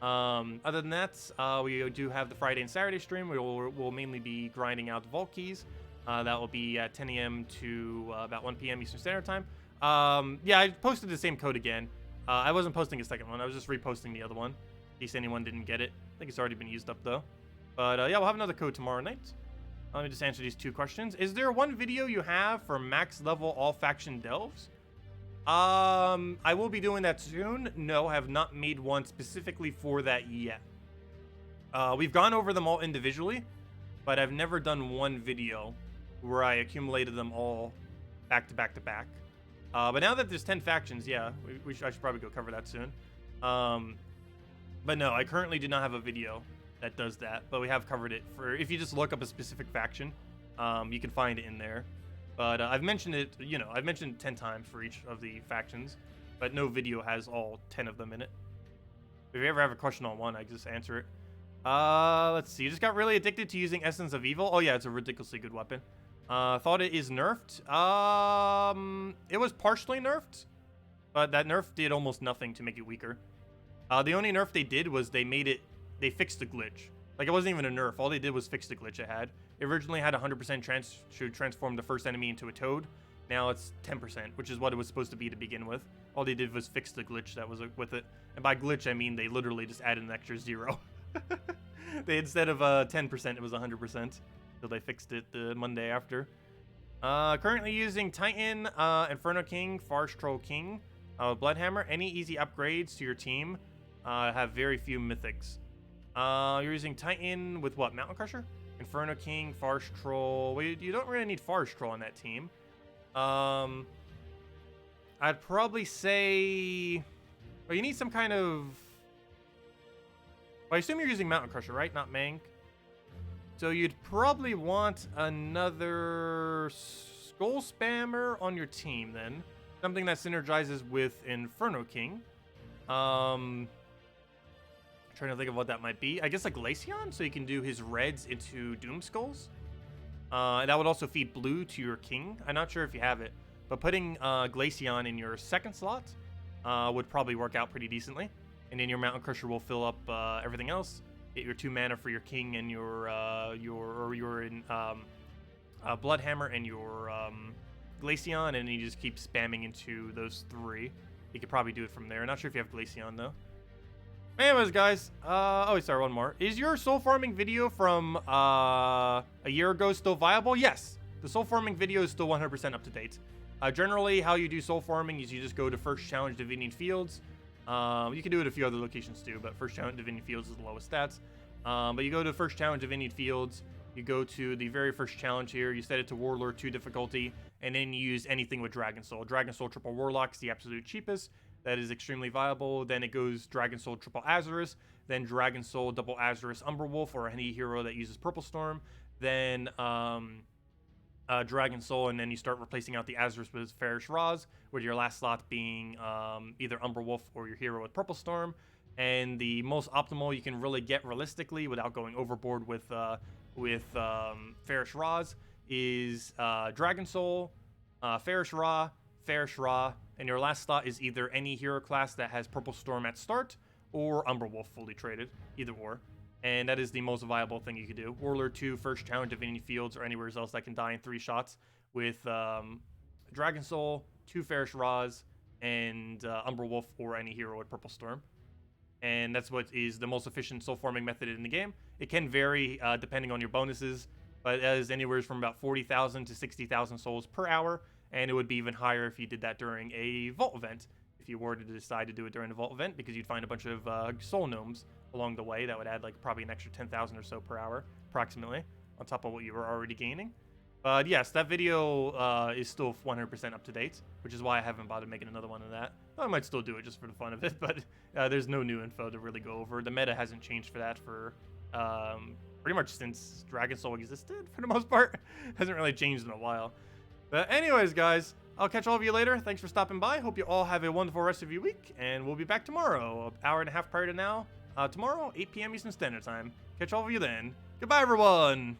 Other than that, we do have the Friday and Saturday stream. We'll mainly be grinding out the vault keys. That will be at 10 a.m. to about 1 p.m. Eastern Standard Time. Yeah, I posted the same code again. I wasn't posting a second one. I was just reposting the other one, in case anyone didn't get it. I think it's already been used up though. But yeah, we'll have another code tomorrow night. Let me just answer these 2 questions. Is there one video you have for max level all faction delves? I will be doing that soon. No, I have not made one specifically for that yet. We've gone over them all individually. but I've never done one video where I accumulated them all back to back to back. But now that there's 10 factions, yeah, I should probably go cover that soon. But no, I currently do not have a video that does that, but we have covered it for, if you just look up a specific faction, you can find it in there. But I've mentioned it, you know, I've mentioned it 10 times for each of the factions, but no video has all 10 of them in it. If you ever have a question on one, I can just answer it. Let's see. You just got really addicted to using Essence of Evil. Oh yeah, it's a ridiculously good weapon. Thought it is nerfed. It was partially nerfed, but that nerf did almost nothing to make it weaker. The only nerf they did was they fixed the glitch. Like, it wasn't even a nerf. All they did was fix the glitch it had. It originally had 100% chance to transform the first enemy into a toad. Now it's 10%, which is what it was supposed to be to begin with. All they did was fix the glitch that was with it. And by glitch, I mean they literally just added an extra 0. Instead of 10%, it was 100%. So they fixed it the Monday after. Currently using Titan, Inferno King, Farce Troll King, Bloodhammer. Any easy upgrades to your team have very few mythics. You're using Titan with what? Mountain Crusher? Inferno King, Farce Troll. Well, you don't really need Farce Troll on that team. I'd probably say... Well, you need some kind of... Well, I assume you're using Mountain Crusher, right? Not Manged. So you'd probably want another Skull Spammer on your team, then. Something that synergizes with Inferno King. Trying to think of what that might be. I guess like Glaceon, so you can do his reds into Doom Skulls. And that would also feed blue to your king. I'm not sure if you have it, but putting Glaceon in your second slot would probably work out pretty decently. And then your Mountain Crusher will fill up everything else. Get your 2 mana for your king and your Bloodhammer and your Glaceon, and then you just keep spamming into those 3. You could probably do it from there. Not sure if you have Glaceon though. Anyways, guys, oh, sorry, one more. Is your soul farming video from a year ago still viable? Yes, the soul farming video is still 100% up to date. Generally, how you do soul farming is you just go to First Challenge Divinian Fields. You can do it at a few other locations too, but First Challenge Divinian Fields is the lowest stats. But you go to First Challenge Divinian Fields, you go to the very first challenge here, you set it to Warlord 2 difficulty, and then you use anything with Dragon Soul. Dragon Soul Triple Warlock is the absolute cheapest. That is extremely viable. Then it goes Dragon Soul Triple Azurus, then Dragon Soul Double Azurus Umberwolf, or any hero that uses Purple Storm, then Dragon Soul, and then you start replacing out the Azurus with Fairish Raz, with your last slot being either Umberwolf or your hero with Purple Storm. And the most optimal you can really get realistically without going overboard with Fairish Raz is Dragon Soul, Fairish Ra, and your last slot is either any hero class that has Purple Storm at start or Umberwolf fully traded, either or. And that is the most viable thing you could do. Warlord 2, First Challenge Divinity Fields, or anywhere else that can die in 3 shots with Dragon Soul, 2 Fairish Raz, and Umberwolf or any hero with Purple Storm. And that's what is the most efficient soul farming method in the game. It can vary depending on your bonuses, but that is anywhere from about 40,000 to 60,000 souls per hour. And it would be even higher if you did that during a vault event, if you were to decide to do it during a vault event, because you'd find a bunch of soul gnomes along the way that would add like probably an extra 10,000 or so per hour, approximately, on top of what you were already gaining. But yes, that video is still 100% up to date, which is why I haven't bothered making another one of that. I might still do it just for the fun of it, but there's no new info to really go over. The meta hasn't changed for that for pretty much since Dragon Soul existed, for the most part. Hasn't really changed in a while. But anyways, guys, I'll catch all of you later. Thanks for stopping by. Hope you all have a wonderful rest of your week, and we'll be back tomorrow, an hour and a half prior to now. Tomorrow, 8 p.m. Eastern Standard Time. Catch all of you then. Goodbye, everyone!